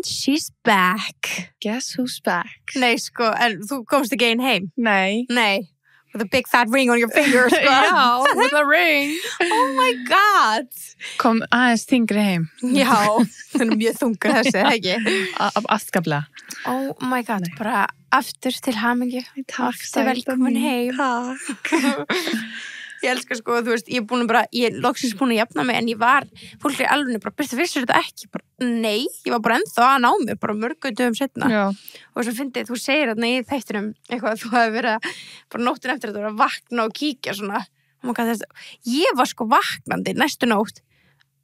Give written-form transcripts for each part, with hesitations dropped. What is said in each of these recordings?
she's back. Guess who's back? Nei, sko, en þú komst ekki einn heim. Nei. With a big fat ring on your finger, sko. Já, with a ring. Oh my god. Kom aðeins þingri heim. Já, það er mjög þungur þessi, ekki? Afskaplega. Oh my god, bara aftur til hamingju. Takk, aftur velkomin heim. Takk. Ég elskar sko, þú veist, ég loksins búin að jafna mig, en ég var, fólk í alveg bara, byrstu, vissir þetta ekki? Bara, nei, ég var bara ennþá að ná mig, bara mörgum dögum setna. Já. Og svo fyndið, þú segir þarna í þættinum eitthvað, þú hefði verið bara nóttin eftir þetta að vakna og kíkja svona. Oh my god, ég var sko vaknandi næstu nótt.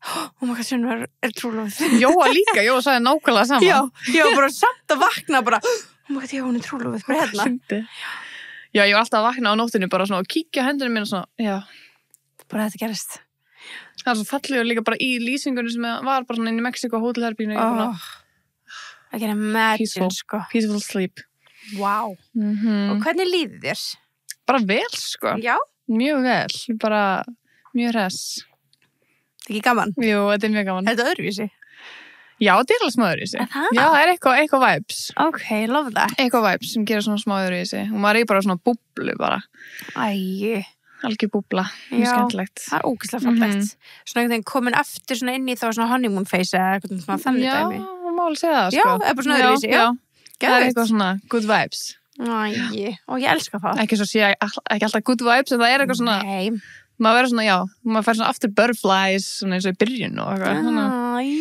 Oh my god, Sunneva er trúlofið. Jóa líka, Jóa sagði nákvæmlega saman. Já, ég var bara samt að vakna bara, oh my god, já, hún er trúlofið, bara hérna. Já, ég var alltaf að vakna á nóttinu bara svona og kíkja hendurinn mín og svona, já. Bara þetta gerist. Það var svo fallegur líka bara í lýsingunni sem var bara svona inn í Mexiko hótelherbygginu. I can imagine, sko. Peaceful sleep. Wow. Og hvernig líður þér? Bara vel, sko. Já? Mjög vel, bara mjög hress. Það er ekki gaman? Jú, þetta er mjög gaman. Er þetta öðruvísi? Já, þetta er alveg smá öðruvísi. Það? Já, það er eitthvað vibes. Ok, love that. Eitthvað vibes sem gerir svona smá öðruvísi. Og maður er bara svona búblu bara. Æi. Algjör búbla. Mjög skemmtilegt. Það er ógeðslega fallegt. Svona einhvern veginn komin aftur svona inn í þá svona honeymoon phase eða eitthvað svona þannig dæmi. Já, má alveg segja það, sko. Já, er bara svona öðruvísi, já. Það er eitthvað svona good vibes. Æi, og ég elska það. Ekki svo sé ekki alltaf good vibes, en það er eitthvað svona, Nei. maður verður svona, já, maður fær svona after butterflies, svona eins og í byrjun og eitthvað.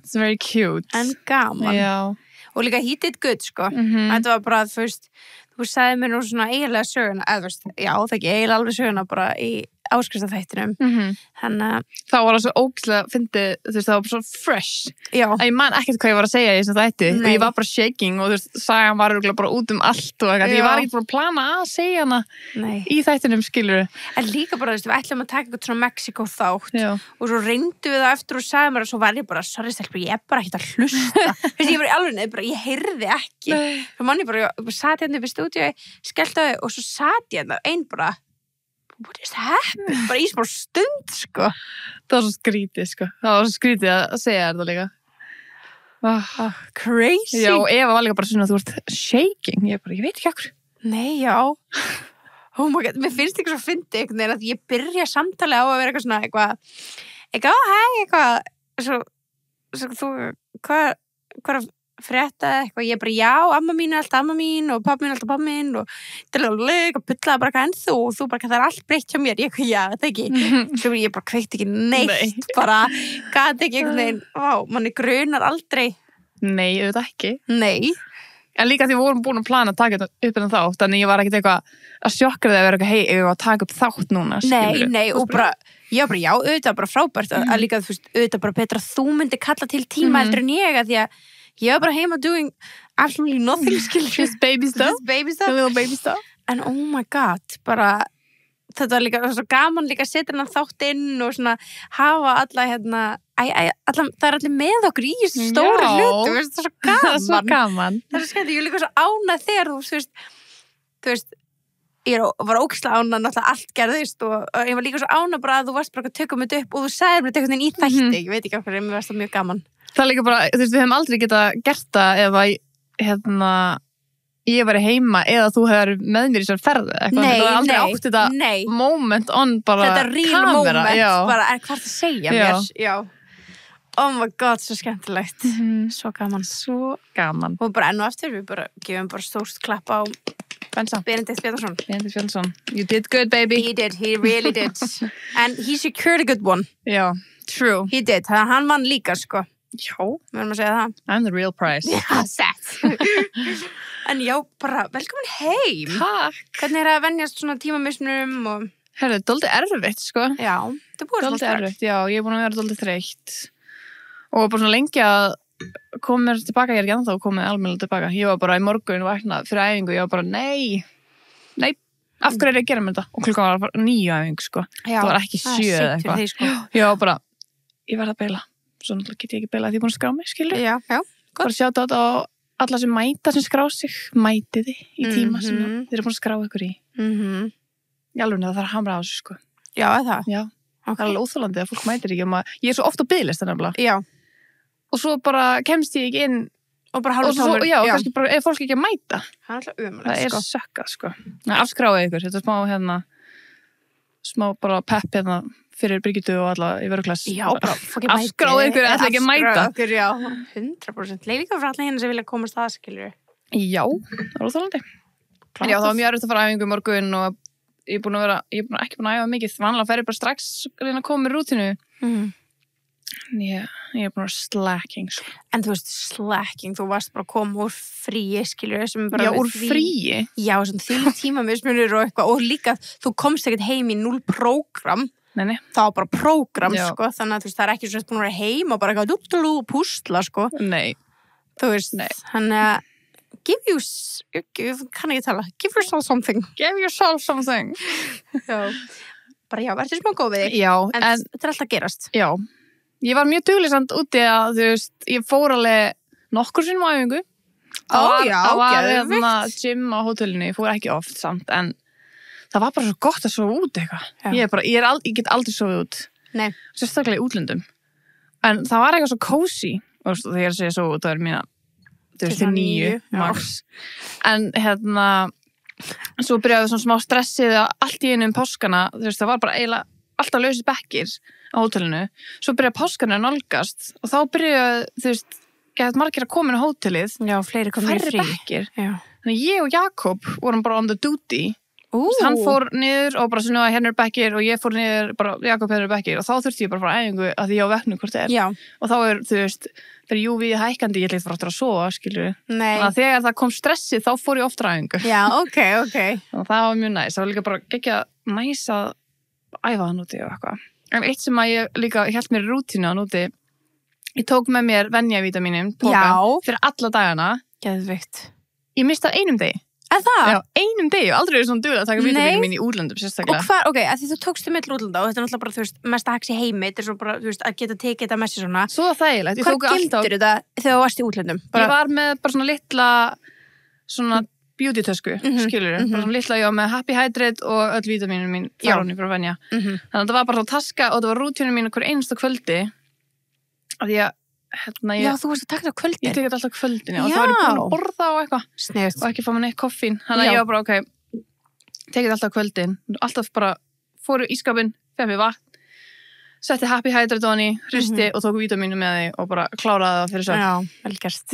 It's very cute. En gaman. Já. Og líka he did good, sko. Þetta var bara, þú sagði mér nú svona eiginlega söguna, eða þú veist, já, það ekki eiginlega alveg söguna bara í áskriftaþættinum. Þannig að þá var það svo ógeðslega fyndið, þú veist, það var bara svo fresh. Já. Að ég man ekkert hvað ég var að segja í þessum þætti og ég var bara shaking og þú veist, sagan var örugglega bara út allt og eitthvað. Ég var ekki bara að plana að segja hana í þættinum, skilur. En líka bara, þú veist, við ætlum að taka eitthvað svona Mexiko þátt og svo reyndu við það eftir og sagði mér og svo var ég bara, sorry stelpur, ég er bara ekkert að hlusta. Þú veist, ég var í alveg neð, bara, ég heyrði ekki. Svo mann ég bara sat hérna upp í stúdíu, skellti og svo sat ég hérna ein bara what is happening? Bara í smá stund, sko. Það var svo skrítið, sko. Það var svo skrítið að segja þetta líka. Crazy. Já, og Eva var líka bara svona, þú ert shaking. Ég veit ekki okkur. Nei, já. Oh my god, mér finnst ekki svo fyndið einhvern veginn að ég byrja samtali á að vera eitthvað svona eitthvað, svo þú, hvað er frétta eitthvað, ég bara, já, amma mín er alltaf amma mín og pappi mín er alltaf pappi mín og til að leika, pullaði bara hvað en þú bara, það er allt breytt hjá mér, ég eitthvað, já, þetta ekki svo ég bara kveikti ekki neitt bara, gæti ekki einhvern veginn manni grunar aldrei Nei, auðvitað ekki Nei En líka því við vorum búin að plana að taka þetta upp en þátt, þannig ég var ekkert eitthvað að sjokkra það að vera eitthvað, hei, ég var að taka upp þátt núna, skilurðu. Nei, og bara, já, auðvitað bara frábært að líka, þú veist, auðvitað bara betra að þú myndir kalla til tíma heldur en ég, að því að ég var bara heima doing absolutely nothing, skilurðu. Just baby stuff. A little baby stuff. En oh my god, bara, þetta var líka, það var svo gaman líka að setja hennan þátt inn og svona hafa alla, hérna, það er allir með okkur í þessu stóri hlutu, það er svo gaman. Það er svo gaman. Það er svo skemmt, ég er líka svo ánað þegar þú veist, ég var ógeðslega ánað, náttúrulega allt gerðist og ég var líka svo ánað bara að þú varst bara að tökka mig upp og þú sagðir mér þetta í þætti, ég veit ekki okkur, mér varst það mjög gaman. Það er líka bara, þú veist, við hefum aldrei getað gert það ef að, ég væri heima eða þú hefur með mér í svona ferðu eitthvað. Það var aldrei átt þetta moment on bara þetta real kamera. Moment, bara er hvað það segja mér. Já. Oh my god, svo skemmtilegt. Svo gaman. Svo gaman. Og bara enn og eftir, við bara gefum bara stórt klapp á Benedikt Bjarnason. You did good, baby. He did, he really did. And he secured a good one. Já, true. He did, hann vann líka, sko. Já. Við erum að segja það. I'm the real prize. Já, sett. En já, bara velkomin heim. Takk. Hvernig er að venjast svona tímamismunum og... Herðu, þetta er dálítið erfitt, sko. Já, þetta búið svona erfitt, já, ég er búin að vera dálítið þreytt. Og bara svona lengi að koma mér tilbaka, ég er ekki ennþá komið almennilega tilbaka. Ég var bara í morgun vaknað fyrir æfingu, ég var bara, nei, af hverju er ég að gera mér þetta? Og klukkan var 9 æfingu, sko. Já, það var ekki 7 eða eitthvað. Sko. Ég var bara, ég verð að beila. Svo náttúrulega get ég ekki beilað því ég er búin að skrá mig, skilur. Já, gott. Bara sjá þetta á alla sem mæta sem skrá sig, mætiði í tíma sem þið eru búin að skrá ykkur í. Í alveg það þarf að hamra á þessu, sko. Já, það? Já. Okay. Það er alveg óþolandi að fólk mætir ekki. Ég er svo oft á biðlista nefnilega. Já. Og svo bara kemst ég ekki inn og bara hálfur tómur. Já, kannski bara, er fólk ekki að mæta? Það er alltaf umrætt, Það er sökkað, sko. Afskráið ykkur, þetta er smá bara pepp hérna fyrir Birgittu og alla í vöruklass. Já, bara fokkin mæti. Afskráið ykkur, ætla ekki að mæta. Afskráið ykkur, já, 100%. Leið líka frá alla hérna sem vilja komast að, skilur. Já, það er óþolandi. En já, það var mjög erfitt að fara á æfingu í morgun og ég er ekki búin að æfa mikið. Vanlega fer ég bara strax að reyna að koma með rútínu. Ég er búin að slacking, sko. En þú veist, slacking, þú varst bara að koma úr fríi, skilur, sem bara... Já, úr fríi? Já, sem því tíma mismunur og eitthvað, og líka, þú komst ekkert heim í 0 prógram. Nei. Það var bara prógram, Já. sko, þannig að þú veist, það er ekki svona búin að vera heim og bara eitthvað og púsla, sko. Nei. Þú veist, þannig að give yourself something. Give yourself something. Já. Bara já, verður smá góð við þig. Já, en þetta er alltaf gerast. Já. Ég var mjög duglisand úti að, þú veist, ég fór alveg nokkur sinnum á æfingu. Það var gym á hótelinu, ég fór ekki oft samt, en það var bara svo gott að sofa út eitthvað. Ég get aldrei sofið út. Nei. Sérstaklega í útlöndum. En það var eitthvað svo cozy, og þegar ég segja sofa út, það er mína, þú veist, 9 max. En svo byrjaði svona smá stressið allt í einu páskana, þú veist, það var bara eiginlega alltaf lausir bekkir á hótelinu. Svo byrjaði páskarnir að nálgast og þá byrjaði, þú veist, gett margir að koma inn á hótelið. Já, fleiri komið í frí. Færri bekkir. Já. Þannig ég og Jakob vorum bara on the duty. Hann fór niður og bara svona hérna er bekkir og ég fór niður, bara Jakob hérna er bekkir og þá þurfti ég bara að fara á æfingu að því ég á veknu hvort það er. Já. Og þá er, þú veist, fyrir júvið hækkandi, ég ætla að sofa, skilur við. Nei. Þannig að þegar það kom stressið, þá fór ég ofta á æfingu. Já, ok. Og það var mjög næs. Það var líka bara geggja næs að æfa hann úti og eitthvað. En eitt sem að ég líka hélt mér í rútínu hann úti, ég tók með mér venjavítamínum, fyrir alla dagana. Geðveikt. Ég misti það einum degi. Það? Já, einum degi. Ég aldrei verið svona duglega að taka vítamínin mín í útlöndum, sérstaklega. Og hvar, að því þú tókstu með útlanda og þetta er náttúrulega bara, þú veist, mest að haxa í heimi, þetta er svo bara, þú veist, að geta tekið þetta með sér svona. Svo þægilegt. Hvað gildir þetta þegar þú varst í útlöndum? Ég var með bara svona litla, svona beauty-tösku, skilur bara svona litla, ég var með Happy Hydrate og öll vítamínin mín frá henni frá venja. Þannig að það var bara svona taska og það var rútínu mín hver einasta kvöldi að ég Já, þú varst að taka þetta á kvöldin. Ég tekið þetta alltaf á kvöldin, og þá var ég búin að borða og eitthvað. Sniðugt. Og ekki fá mér neitt koffín. Þannig að ég var bara, tekið þetta alltaf á kvöldin. Alltaf bara fóru í skapinn, fegði mér vatn, setti Happy Hydrate á henni, hristi og tóku vítamínu með því og bara kláraði það fyrir svefn. Já, vel gert.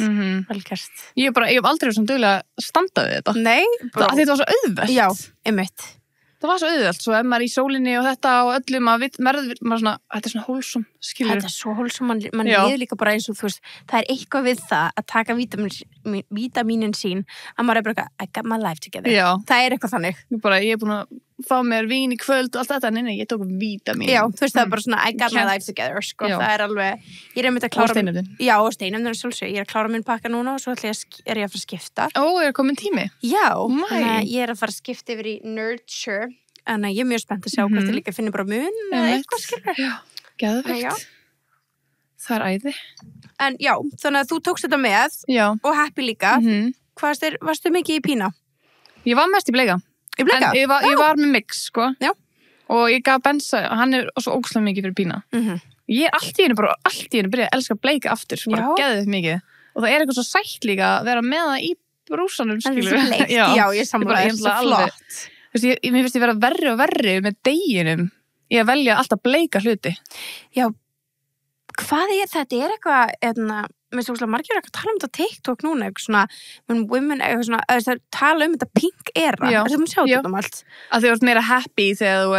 Vel gert. Ég hef aldrei verið svona duglega að standa við þetta. Nei. Þetta var svo auðvelt. Já, einmitt. Það var svo auðvelt, svo ef maður í sólinni og þetta og öllum að maður svona, þetta er svona hólsum, skilur. Þetta er svo hólsum, mann líður líka bara eins og þú veist, það er eitthvað við það að taka vítamínin sín, að maður er bara eitthvað, I got my life together. Já. Það er eitthvað þannig. Ég er búin að fá mér vín í kvöld og allt þetta, nei, ég tók vítamín. Já, þú veist, það er bara svona, I got my life together, sko, það er alveg, ég er einmitt að klára... Og steinefnin. Já, og steinefnin, sjálfsög, ég er að klára minn pakka núna og svo er ég að fara að skipta. Er komin tími? Já, ég er að fara að skipta yfir í Nurture. Þannig að ég er mjög spennt að sjá hvort ég líka finnir bara mun eða eitthvað skilur. Já, geðveikt. Það er æði. En já, þannig að þú tókst þetta með og Happy líka. Varstu mikið í pína? Ég var mest í bleika. Í bleika? En ég var með mix, sko. Já. Og ég gaf Bensa, hann er svo ógeðslega mikið fyrir pína. Ég er allt í einu byrjað að elska bleika aftur, bara geðveikt mikið. Og það er eitthvað svo sætt líka að vera með það í brúsanum, skilur. En það já, ég sammála, það er svo flott. Mér finnst ég vera verri og verri með deginum ég að velja alltaf bleika hluti. Já, hvað er þetta? Er eitthvað, mér finnst það margir eitthvað tala um þetta TikTok núna, eitthvað svona, when women, eitthvað svona, það tala um þetta pink era. Er það að sjá þetta um allt? Að þú ert meira happy þegar þú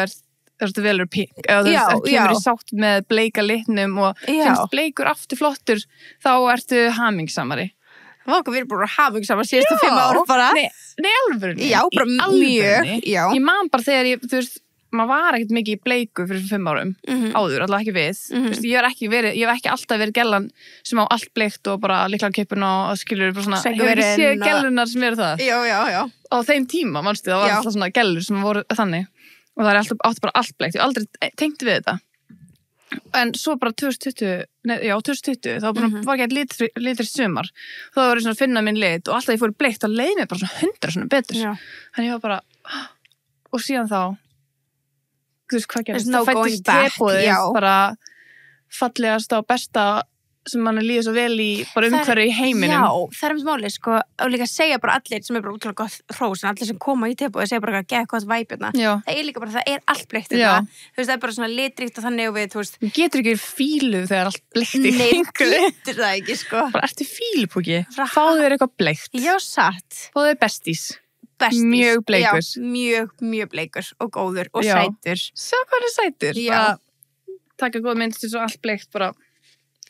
ert velur pink, eða þú kemur í sátt með bleika litnum og finnst bleikur aftur flottur, þá ertu hamingsamari. Við erum bara hamingjsamar síðustu 5 ára bara. Nei, alveg. Já, bara mjög. Ég man bara þegar þú veist, maður var ekkert mikið í bleiku fyrir 5 árum. Áður, alltaf ekki við. Þú veist, ég hef ekki alltaf verið gellan sem á allt bleikt og bara lyklakippun og skilur bara svona. Ég hef ekki séð gellunar sem eru það. Já. Á þeim tíma, manstu, það var alltaf svona gellur sem voru þannig. Og það er alltaf bara allt bleikt. Ég hef aldrei tengt við þetta. En svo bara 2020, þá var ekki litri sumar. Þá var ég svona að finna minn lit og alltaf ég fór í bleikt og leið mér bara svona 100 svona betur. Þannig ég var bara, og síðan þá, þú veist hvað gerist, þá fættist tebóðið bara fallegasta og besta sem mann líður svo vel í bara umhverju í heiminum. Já, það um máli, sko, og líka segja bara allir sem bara útrúlega gott hrós, en allir sem koma í tebúið segja bara að geða gott væpirna. Það líka bara, það allt bleikt þetta. Þú veist, það bara svona litríkt og þannig og við, þú veist. Þú getur ekki fílu þegar allt bleikt í kringu. Nei, getur það ekki, sko. Bara ertu fílupúki, fáðu þér eitthvað bleikt. Já, satt. Fáðu þér bestís. Mjög bleikur. Já, mjög bleikur og góður og sætur. Sjá hvað er sætur. Já. Taka góð mynd til svo allt bleikt bara.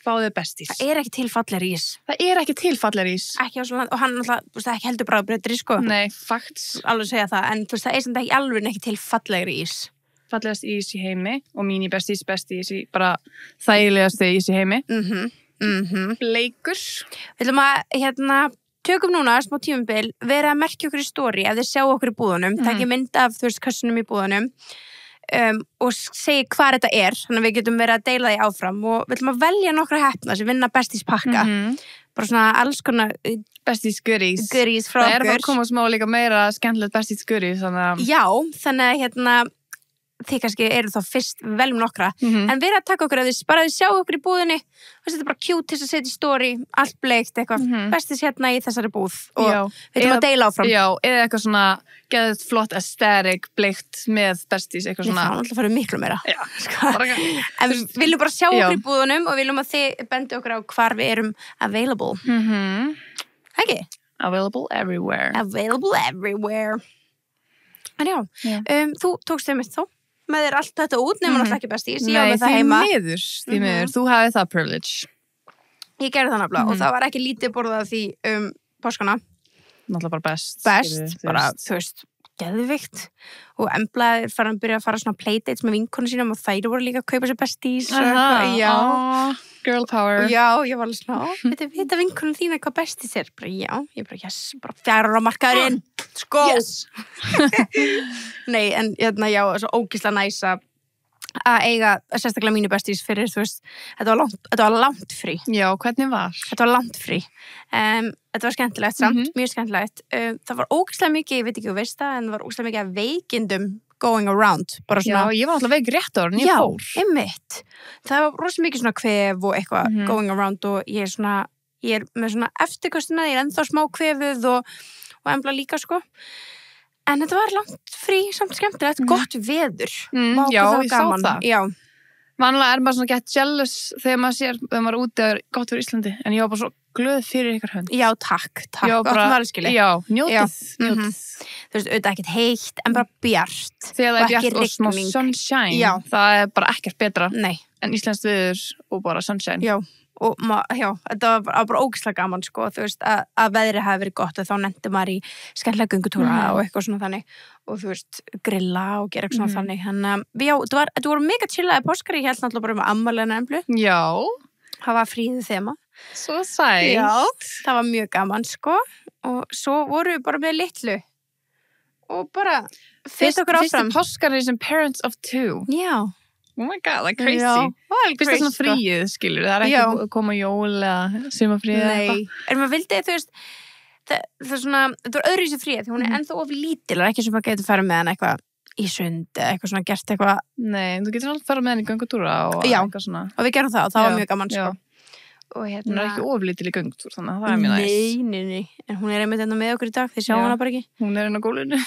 Fáðu bestís. Það ekki til fallegri ís. Það ekki til fallegri ís. Ekki á svona, og hann alltaf, þú veist, ekki heldur bragðbreytri, sko. Nei, fakts. Alveg segja það, en þú veist, það samt ekki alveg ekki til fallegri ís. Fallegast ís í heimi og mín í besti ís í bara þægilegasti ís í heimi. Bleikur. Við ætlum að, tökum núna smá tímabil, vera að merkja okkur í story ef þið sjá okkur í búðunum, takk mynd af, þú veist, kassunum í búðunum. Og segi hvað þetta þannig að við getum verið að deila því áfram og við ætlum að velja nokkra heppna sem vinna bestís pakka bara svona alls konar bestís goodies frá okkur. Það bara að koma smá líka meira skemmtilegt bestís goodies Já, þannig að þið kannski eru þá fyrst veljum nokkra en við erum að taka okkur að þið sjá okkur í búðinni og þetta er bara cute til að setja í story allt bleikt, eitthvað bestís hérna í þessari búð og við ætlum að deila áfram eða eitthvað svona geðið flott aesthetic bleikt með bestís eitthvað svona það alltaf farið miklu meira en við viljum bara sjá okkur í búðunum og viljum að þið bendi okkur á hvar við erum available ekki? Available everywhere en já, þú tókst þau mitt þá með þér allt þetta út nema náttúrulega ekki bestís ég á með það heima því miður, þú hafið það privilege ég gerði það náttúrulega og það var ekki lítið borðað því páskana náttúrulega bara best bara, þú veist, geðvikt og Embla er farin að byrja að fara svona playdates með vinkonu sínum og þær voru líka að kaupa sér bestís girl power já, ég var alveg svona vita vinkonu þína hvað bestís er bara ég bara yes, bara 4 ára markaðurinn sko yes. Nei, en já, svo ógeðslega næs að eiga sérstaklega mínu bestís fyrir, þú veist, þetta var langt frí. Já, hvernig var? Þetta var langt frí. Þetta var skemmtilegt samt, mjög skemmtilegt. Það var ógeðslega mikið, ég veit ekki þú veist það, en það var ógeðslega mikið af veikindum going around. Bara svona, já, ég var alltaf veik rétt ára en ég fór. Já, einmitt. Það var rosa mikið svona kvef og eitthvað going around og ég er með svona eftirkostina, ég er ennþá smá kvefuð og Embla líka sko. En þetta var langt frí, samt skemmtilegt, gott veður. Já, ég sá það. Já. Vanlega er maður svona gett jealous þegar maður sér, þegar maður er úti að gott fyrir Íslandi, en ég var bara svo glöð fyrir ykkar hönd. Já, takk. Já, njótið. Þú veist, auðvitað ekkert heitt, en bara bjart. Þegar það er bjart og smá sunshine, það er bara ekkert betra en íslenskt veður og bara sunshine. Já. Og þetta var bara ógeðslega gaman sko, þú veist, að veðrið hafi verið gott og þá nefndi maður í skemmtilega göngutúra og eitthvað svona þannig og þú veist, grilla og gera eitthvað svona þannig þannig að, þetta voru mega chillaði páskar ég held náttúrulega bara um afmæliðina Emblu Já Það var fríðið þema Svo sætt Já, það var mjög gaman sko og svo voru við bara með litlu og bara fyrst okkur áfram Fyrstu páskarnir sem parents of 2 Já Oh my god, like crazy. Fyrst það svona fríið, skilur. Það er ekki að koma jól eða sumarfríið eða eitthvað. Nei, en maður vildi, þú veist, það er svona, þetta var öðruvísi fríið, því hún er ennþá of lítil, það er ekki sem maður getur farið með hann eitthvað í sund eða eitthvað svona gert eitthvað. Nei, þú getur alltaf farið með hann í göngutúra og eitthvað svona. Og við gerum það og það var mjög gaman, sko. Og hún er ekki of lítil í göngutúr, þannig að það er mjög næs. Nei. En hún er einmitt með okkur í dag, þið sjá hana bara ekki. Hún er inn á gólfinu.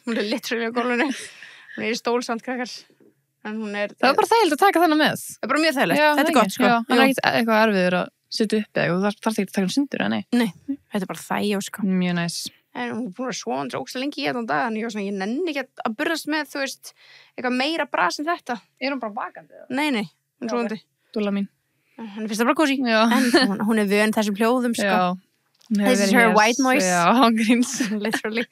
Hún er literally á gólfinu. Hún er í stólsamt krakkar. Það er bara þægilegt að taka þannig með. Það er bara mjög þægilegt. Þetta er gott, sko. Það er ekkert eitthvað erfiður að setja upp eða þú þarf ekki að taka hann sundur, eða nei? Nei, þetta er bara þægjó, sko. Mjög næs. En hún er búin að svoandra ógeðslega lengi í þetta dag, en ég nenni ekki að burðast með, þú veist, eitthvað meira bras en þetta. Er hún bara vakandi? Nei, hún er svoandi. Dúlla mín. Henni finnst það bara kósí. En hún er vön þessum hljóðum, sko. This is her white noise. Já, gríns. Literally.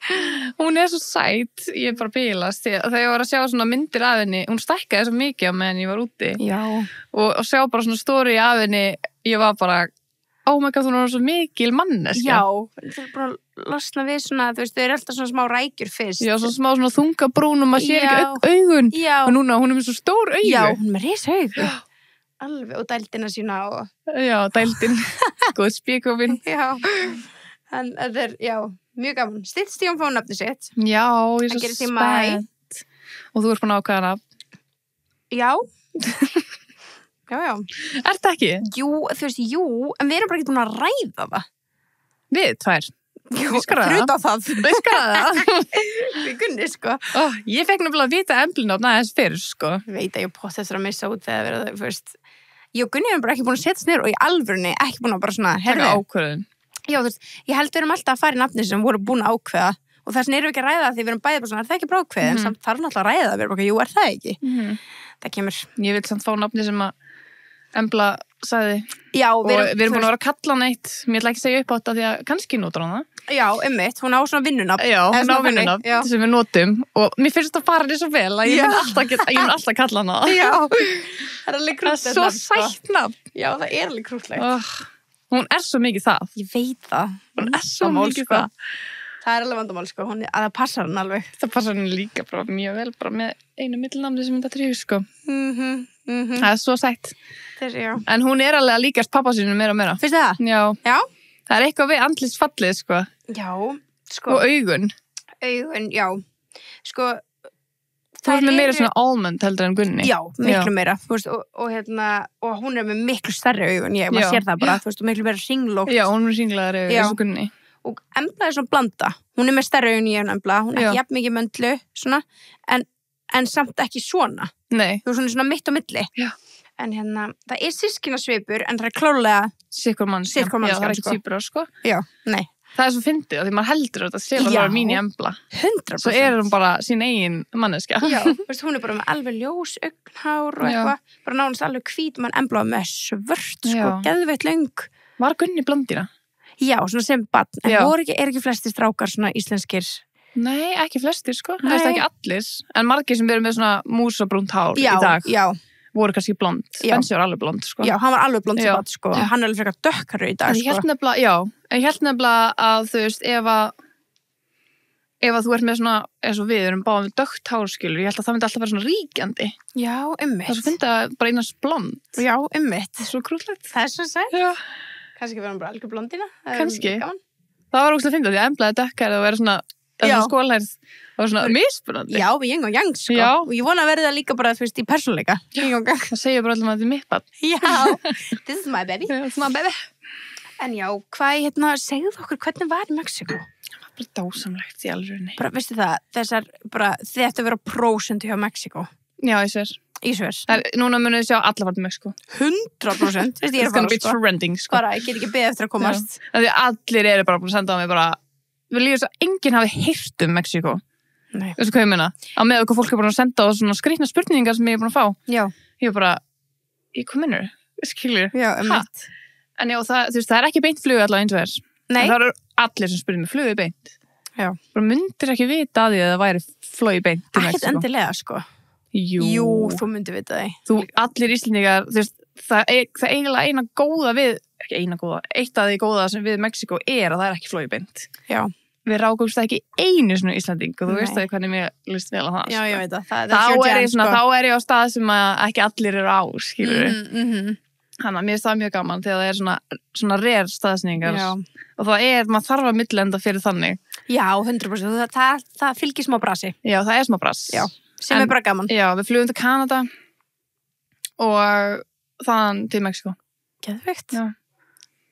Hún er svo sæt, ég er bara bílast. Þegar ég var að sjá svona myndir af henni, hún stækkaði svo mikið á meðan ég var úti. Já. Og sjá bara svona story af henni, ég var bara, oh my god, hún er svo mikil manneska. Já, þú er bara að losna við svona, þú veist, þau eru alltaf svona smá rækjur fyrst. Já, svona smá þungabrún og maður sér ekki augun. Já. Og núna, hún er með svo stór augu. Já, hún er með risaugu. Alveg, og dældina sína og... Já, dældin. Góð spíkofinn. Já, en þetta er, mjög gaman. Styttst ég fá nafni sitt. Já, ég er svo spennt. Og þú ert búin að ákvæða nafn. Já. Já. Er það ekki? Jú, þú veist, en við erum bara ekki búin að ræða það. Við tvær. Fruta það. Viskara það. Við Gunni, sko. Ég fekk nefnilega að vita emblinátna aðeins fyrr, sko. Ég veit að ég pott þessar að missa út þegar verið, þú veist. Ég og Gunni erum bara ekki búin að setja snir og í alvörunni ekki búin að bara svona, ákvörðun. Já, þú veist, ég held við erum alltaf að fara í nafni sem voru búin að ákveða og þess erum við ekki að ræða því við erum bæði bara svona, er það ekki bara ákveðið, en samt þarf náttúrulega að ræða það, við erum bara, jú, er það ekki? Það kemur. Ég vil samt fá nafni sem að Embla sagði. Já, við erum búin að vera að kalla hann eitt, mér ætla ekki að segja upp á þetta því að kannski notar hann það. Já, hún á svona vinnunafn. Já, hún á vinnunafn sem við notum og mér finnst þetta fara svo vel að ég mun alltaf kalla hann það. Já, það er alveg krútlegt. Það er svo sætt nafn. Já, það er alveg krútlegt. Hún er svo mikið það. Ég veit það. Hún er svo mikið það. Það er alveg vandamál, sko. Að það passar hann alveg. Það passar hann líka bara mjög vel, bara með einu millinafni sem þetta trýr, sko. Það er svo sætt. Já. En hún er alveg að líkast pappa sínum meira og meira. Finnst það? Já. Það er eitthvað við andlitsfallið, sko. Já, sko. Og augun. Já. Sko, þú er með meira svona almond heldur en Gunni. Já, miklu meira. Þú veist, og hún er með miklu stærri augun. Maður sér það bara, þú veist, og miklu meira hringlótt. Já, hún er hringlaðari eins og Gunni. Og Embla er svona blanda. Hún er með stærri augun í Embla. Hún er ekki jafn mikið möndlu, svona, en samt ekki svona. Nei. Þú er svona mitt á milli. Já. En það er systkinasvipur, en það er klárlega Sikkur mannskja. Já, það er ekki týpur á, sko. Já, nei. Það er svo fyndið, því maður heldur að þetta sé bara mín í Embla. 100%. Svo er hún bara sín eigin manneskja. Já, veist, hún er bara með alveg ljós augnhár og eitthvað, bara nánast alveg hvít, mann Embla með svört, sko, geðveitt löng. Var Gunni blondína? Já, svona sem barn, en er ekki flestir strákar svona íslenskir? Nei, ekki flestir, sko. Það er ekki allir, en margir sem verður með svona músabrúnt hár í dag. Já. Voru kannski blond. Bensi var alveg blond, sko. Já, hann var alveg blond sem barn, sko. Hann er alveg frekar dökkarur í dag, sko. Ég held nefnilega að, þú veist, ef að þú ert með svona, eins og við erum báðum með dökkt hárskilur, ég held að það myndi alltaf vera svona ríkjandi. Já, einmitt. Það er svo fyndið að bara einast blond. Já, einmitt. Það er svo krúllegt. Það er svo sætt. Já. Kannski verður hann bara algjör blondina. Kannski. Það var óslega fyndið að ég emblaði dökkar og verið svona skólærð og svona mismunandi. Já, við yin og yang, sko. Já. Og ég vona að verði það líka bara, þú veist, í persónuleika. Yin og yang. Það segja bara alltaf að þetta er mitt barn. Já. This is my baby. This is my baby. En já, segðu okkur, hvernig var í Mexíkó? Það var bara dásamlegt í alvörinni. Bara, veistu það, þið ættu að vera prósentu hjá Mexíkó. Já, ég sver. Núna munum við sjá alla fara til Mexíkó. 100%. Veistu, ég It's gonna be trending, sko. Bara, ég get ekki beðið eftir að komast. Því allir eru bara búin að senda á mig bara, við lífum svo að enginn hafi heyrt Mexíkó. Nei. Veistu hvað ég meina? Á með okkur fólk er búin að senda á svona skrýtna spurningar sem ég er búin að fá. Já. Ég er bara, hvað minnur? Skilur? Já, mitt. En já, það er ekki beint flug allavega eins og þess. Nei. Það eru allir sem spyrir mig, flugið beint. Já. Bara myndir ekki vita að því að það væri flugið beint til Mexíkó. Ekkert endilega, sko. Jú, þú myndir vita því. Allir Íslendingar, það eiginlega eina góða við, ekki eina góða, eitt af því góða sem við Mexíkó er að það er ekki flugið beint. Já. Við rákumst það ekki einu svona Íslanding og þú veist það hvernig mér lýst vel á það. Já, ég veit það. Þá er ég á stað sem ekki allir eru á, skilur við. Þannig að mér finnst það mjög gaman þegar það er svona rare staðsningar og maður þarf að millenda fyrir þannig. Já, 100%. Það fylgir smá brasi. Já, það er smá bras. Já, sem er bara gaman. Já, við flugum til Kanada og þann til Mexíkó. Geðveikt. Já.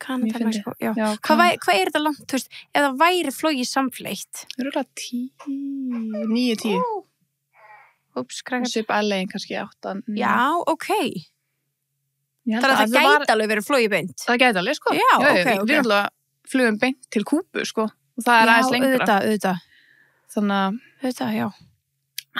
Kanada, Mexíkó, já. Hvað er þetta langt, þú veist, ef það væri flogið samfleitt? Það eru alveg 9-10. Úps, skrækast. Svip LA kannski 8. Já, ok. Það gæti alveg verið flogið beint. Það gæti alveg, sko. Já, ok. Við erum alltaf flugum beint til Kúbu, sko. Og það er aðeins lengra. Já, auðvitað. Þannig að... Auðvitað, já.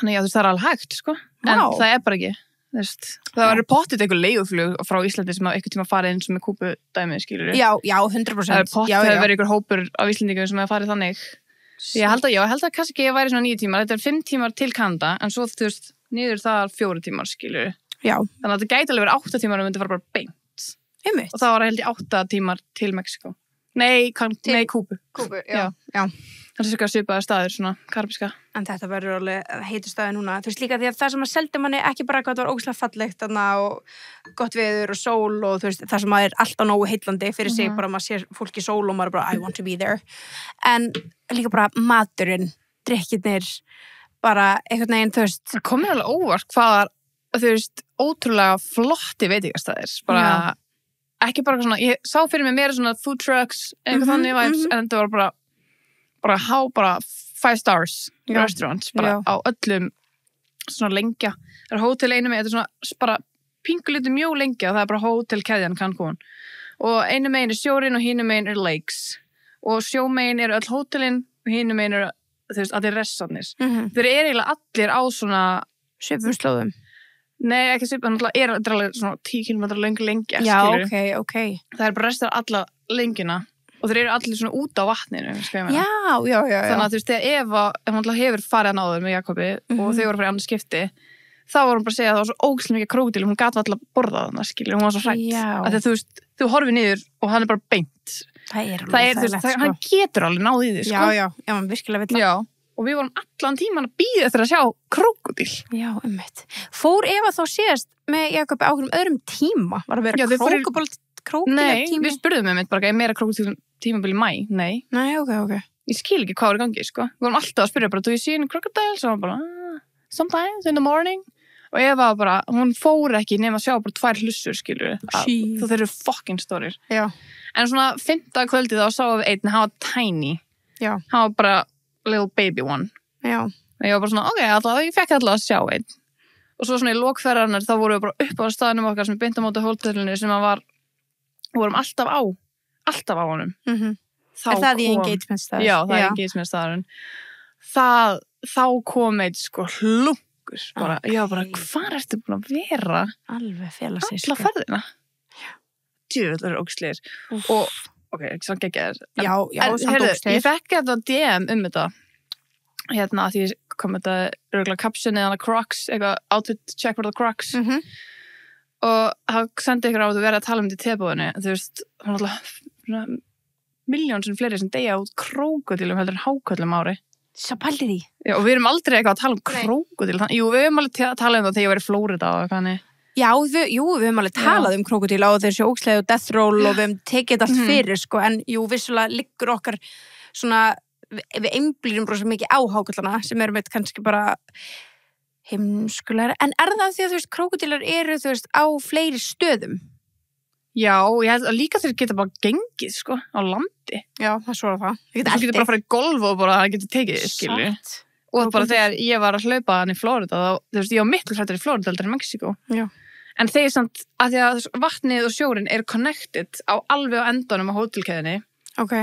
Þannig að það er alveg hægt, sko. En það er bara ekki. Það var pottið einhver leiguflug frá Íslandi sem einhvern tíma farið eins og með Kúbu dæmið, skilur við. Já, 100%. Það er pottið að vera einhver hópur af Íslandingum sem hefur farið þannig. Ég held að kannski ekki væri svona 9 tímar. Þetta er 5 tímar til Kanada, en svo, þú veist, niður það 4 tímar, skilur við. Já. Þannig að þetta gæti alveg verið 8 tímar og myndi fara bara beint. Einmitt. Og það var held ég 8 tímar til Mexíkó. Nei, Kúbu. Kúbu, já. Það er svona svipaða staður, svona karabíska. En þetta verður alveg heitu staði núna. Þú veist líka því að það sem að seldi manni ekki bara hvað það var ógeðslega fallegt og gott veður og sól og þú veist það sem að er alltaf nógu heillandi fyrir sig, bara maður sér fólki sól og maður bara I want to be there. En líka bara maturinn, drikkirnir, bara einhvern veginn, þú veist. Það kom mér alveg óvart hvað þú veist, ótrúlega flotti veitingastæðir, bara ekki bara svona, ég sá fyrir mig meira svona food trucks, eitthvað þannig vibes, en þetta var bara 5 stars restaurants, bara á öllum svona lengja, það hótel einu megin, þetta svona bara pingulítið mjög lengja, það bara hótelkeðjan Cancún og einu megin sjórin og hinu megin lakes og sjómegin öll hótelin og hinu megin þú veist, allir restarnir. Þeir eiginlega allir á svona svipum slóðum. Nei, ekki svipum, það alveg svona 10 km lengja, já, skilur. ok. Það bara restar alla lengjuna og þeir eru allir svona út á vatninu, já. Þannig að þú veist, þegar Eva hefur farið að náður með Jakobi og þau voru fyrir annað skipti, þá var hún bara að segja að það var svo ógeðslega mikið krókódíl og hún gat alltaf borðað hana, skilur, hún var svo hrædd. Af því að þú veist, þú horfir niður og hann er bara beint. Hann getur alveg náð í því, sko. Já, hann virkilega vill. Já, og við vorum allan tíman að bíða eftir að sjá krókódíl. Já, Fór Eva þá síðast með Jakobi á einhverjum öðrum tíma? Var að vera krókódíl? Nei, við spurðum bara, er meira krókódíl tímabil í maí? Nei. Nei, ok. Ég skil ekki hvað er í gangi, sko. Við vorum alltaf að spyrja bara, do you see any crocodiles? Og hann bara, sometimes in the morning. Og Eva bara, hún fór ekki nema að sjá bara 2 hlussur, skilur við. Þeir eru fucking stórir. Já. En svona 5. kvöldið þá sáum við einn, hann var tiny. Já. Hann var bara little baby one. Já. Og ég var bara svona, ok, ég fekk alltaf að sjá einn. Og svo svona í lokferðarnar þá vorum við bara upp á staðnum okkar sem við beintum á móti hótelinu sem við vorum alltaf á honum. Er það í engagement staður? Já, það er engagement staðurinn. Þá kom eitt sko hlungur bara, ég var bara, hvar ertu búin að vera? Alveg fela sig. Alla ferðina. Djöfull eru ógeðslegir. Og, ok, ekki svona geggjaðir. Já, samt ógeðslegir. Ég fekk þetta DM þetta. Hérna, að því kom þetta örgulega captionið hana Crocs, eitthvað outfit check for the Crocs. Og það sendi ykkur á að vera að tala um þetta í tebúðinu. Þú veist, hann alltaf miljónsinn fleiri sem deyja út krókódílum heldur en háköllum ári. Svo pældi því. Já, og við erum aldrei eitthvað að tala um krókódíl. Jú, við höfum alveg talað um það þegar ég var í Flórida og eitthvað. Já, við höfum alveg talað um krókódíla og þessi ógeðslegu death roll og við höfum tekið allt fyrir, sko, en jú, vissulega liggur okkar svona, við einblýrum bara svo mikið á háköllana sem eru með kannski bara heimskulega. En er það því að, þú veist, krókódílar eru, þú veist, á fleiri stöðum? Já, ég held að líka þeir geta bara gengið, sko, á landi. Já, það er svo að það. Þú getur bara að fara í golf og bara það getur tekið, skilur. Og bara þegar ég var að hlaupa hann í Flórida, þá, þú veist, ég var miklu hræddari í Flórida heldur en Mexíkó. Já. En þeir samt, að því að vatnið og sjórin er connected á alveg á endanum á hótelkeðinni. Ok.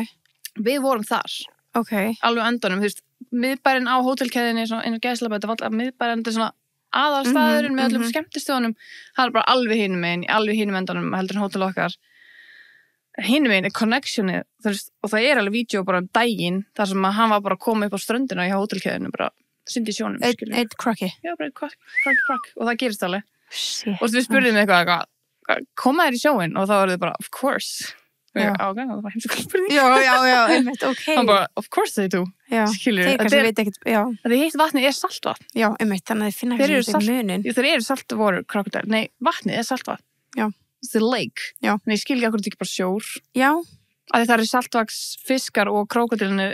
Við vorum þar. Ok. Alveg á endanum, þú veist, miðbærin á hótelkeðinni, svona einu gæslabæti, þetta var miðbærin, þetta er svona aðalstaðurinn með öllum skemmtistöðunum, það er bara alveg hinum megin, alveg hinum endanum heldur en hótel okkar. Hinum megin er connectionið, þú veist, og það er alveg vídeo bara um daginn, þar sem að hann var bara að koma upp á ströndina í hótelkeðinu, bara syndi í sjónum. Eitt krokki? Já, bara eitt krokk, og það gerist alveg. Shit. Og við spurðum eitthvað, koma þér í sjóin? Og þá var þau bara, of course. Já, ok, það var heimskulega spurning. Já, einmitt, ok. Hann bara, of course they do. Já, þeir kannski veit ekkert, já. Það er heitt vatnið er saltvatn. Já, einmitt, þannig að þið finna ekki munin. Þeir eru saltvoru krokodil. Nei, vatnið er saltvatn. Já. It's the lake. Já. En ég skil ekki okkur ekki bara sjór. Já. Af því það eru saltvaks fiskar og krokodilinu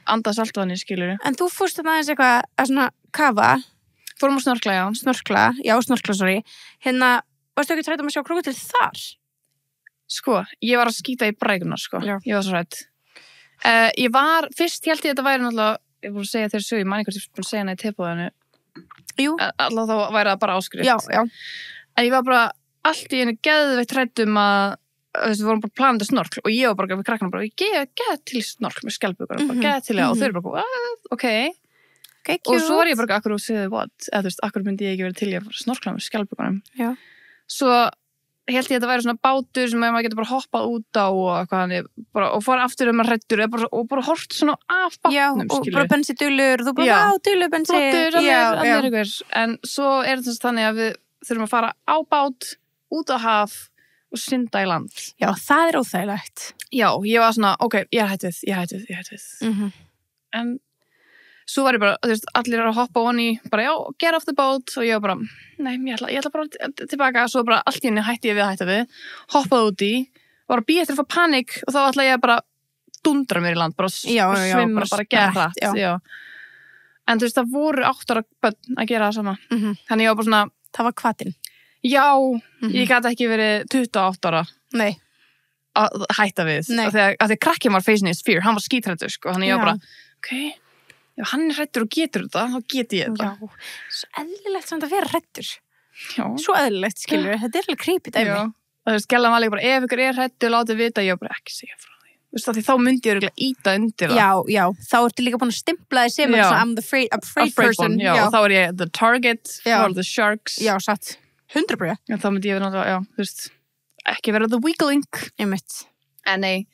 anda saltvatni, skilur. En þú fórst aðeins eitthvað að svona kafa. Fórum að snorkla, já. Snorkla, sorry. Hérna, varstu ekki trætt að sjá krokodil þar? Sko, ég var að skýta í brækunar, sko. Já. Ég var svo hrædd. Fyrst held ég að þetta væri náttúrulega, ég búin að segja þér sög, ég man ekki hvort ég búin að segja hana í tebúðinu. Jú. Alltaf þá væri það bara áskrift. Já. En ég var bara allt í einu geðveitt hrædd að, við vorum bara planandi snorkl og ég var bara við krakkana bara, ég geð til snorkl með skjaldbökur, bara geð til það og þau eru bara, ok. Og svo var ég bara, akkur og segði what? Eða þú veist, akkur myndi ég ekki verið til ég að snorkla með skjaldbökunum. Já. Svo held ég að þetta væri svona bátur sem maður getur bara hoppað út á og eitthvað og fara aftur maður hræddur og bara hort svona af bátnum, skilur. Já, og bara bensidulur, þú bara, dulur bensi. Flottur, allir ykkur. En svo er þetta þannig að við þurfum að fara á bát, út á haf og synda í land. Já, það er óþægilegt. Já, ég var svona, ok, ég er hættið. En svo var ég bara, þú veist, allir að hoppa onni, bara já, get off the boat og ég var bara, nei, ég ætla bara tilbaka, svo bara allt í henni hætti ég við að hætta við, hoppaði úti, var að bíða eftir að fá panik og þá ætla ég bara dundra mér í land, bara svimma, bara gera hratt, já. En þú veist, það voru 8 ára börn að gera það sama. Þannig ég var bara svona, það var hvatinn. Já, ég gæti ekki verið 28 ára Nei. að hætta við. Nei. Af því krakkin var facing his fear, hann var skítrættur, sko. Þannig ég var bara, ok, ef hann er hrættur og getur þetta, þá geti ég þetta. Já, svo eðlilegt samt að vera hrættur. Já. Svo eðlilegt, skilur við, þetta er alveg creepy dæmi. Já, og þú veist, Gellan var líka bara, ef ykkur er hrættur, látið vita, ég var bara ekki segja frá því. Þú veist, af því þá myndi ég örugglega ýta undir það. Já, þá ertu líka búin að stimpla þig sem svona, I'm the afraid person. Já, og þá er ég the target for the sharks. Já, satt. 100%. Já, þá myndi ég vera náttúrulega, já, þú veist, ekki vera the weakling. Ég mitt. Nei.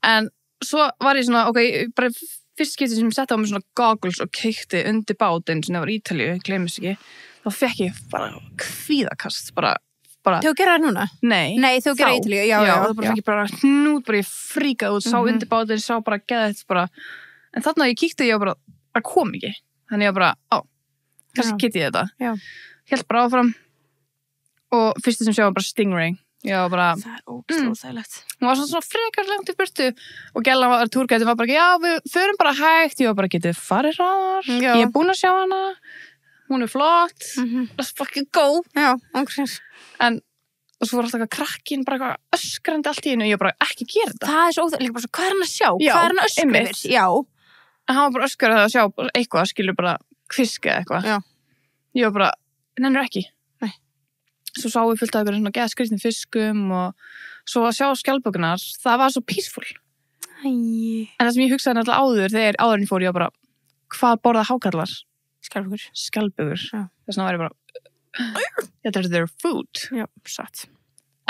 En svo var ég svona, ok, bara fyrst skipti sem ég setti á mig svona goggles og keikti undir bátinn sem ég var í Ítalíu, ég gleymis ekki, þá fekk ég bara kvíðakast, bara Þú gerir það núna? Nei, þú gerir Ítalíu, já. Það bara fekk ég bara hnút, bara ég fríkaði út, sá undir bátinn, sá bara geðið bara, en þarna ég kíkti ég bara, það kom ekki, þannig ég bara, kannski geti ég þetta. Já. Hélt bara áfram og fyrstu sem sjá var bara stingray. Já, bara, það er ógeðslega óþægilegt. Hún var svona frekar langt í burtu og Gellan var túrgæti var bara, já, við förum bara hægt, ég var bara, getið farið hraðar, ég er búin að sjá hana, hún er flott, let's fucking go. Já, ógeðslega. En, og svo var alltaf krakkin bara eitthvað öskrandi allt í einu og ég bara, ekki gera þetta. Það er svo óþægilegt, bara svo, hvað er hann að sjá? Já, hvað er hann að öskra einmitt. yfir? Já. En hann var bara öskrandi að sjá eitthvað, skilur bara kviska eitthvað. Já. Ég var bara, nennir ekki. Nei. Svo sá við fullt af eitthvað svona geðskrýtnum fiskum og svo að sjá skjaldbökunar, það var svo peaceful. Æ. En það sem ég hugsaði náttúrulega áður, þegar áðurinn fór ég bara, hvað borða hákarlar? Skjaldbökur. Já. Þess vegna var ég bara, þetta er their food. Já, satt.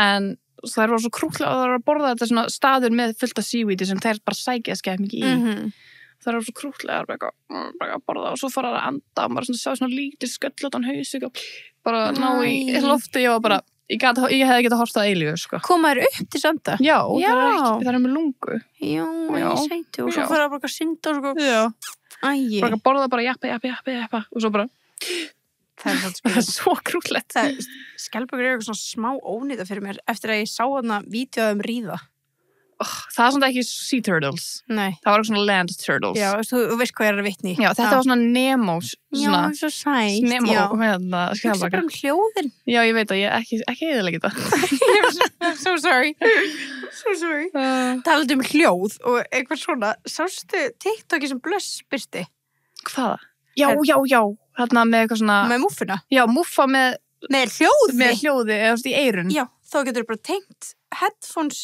En það var svo krútlega að það var að borða þetta svona staður með fullt af seaweedi sem þeir bara sækja skæð mikið í. Það var svo krútlega að borða og svo fara að anda og bara svona sjá svona lítið sköllóttan haus bara ná í lofti og bara, ég hefði getað horft að eilífu, sko. Koma þér upp til sanda? Já, það er með lungu. Já, ég sveitu og svo fara að bara synda og sko. Já. Æi. Bara borða bara jappa og svo bara það er svo krúllett. Skjaldbökur eru eitthvað svona smá ónýta fyrir mér eftir að ég sá þarna vídeóð ríða. Það er svona ekki sea turtles. Nei. Það var svona land turtles. Já, þú veist hvað ég er að vitni. Já, þetta var svona Nemo. Já, svo sætt. Nemo hérna skjaldbaka. Þú veist bara hljóðin. Já, ég veit að ég ekki eðilega þetta. So sorry. So sorry. Talandi hljóð og eitthvað svona. Sástu TikToki sem Blöss byrsti? Hvaða? Já. Þarna með eitthvað svona... Með múffuna? Já, múffa með hljóði. Með hljóði, eða í eyrun. Já, þá getur þú bara tengt headphones.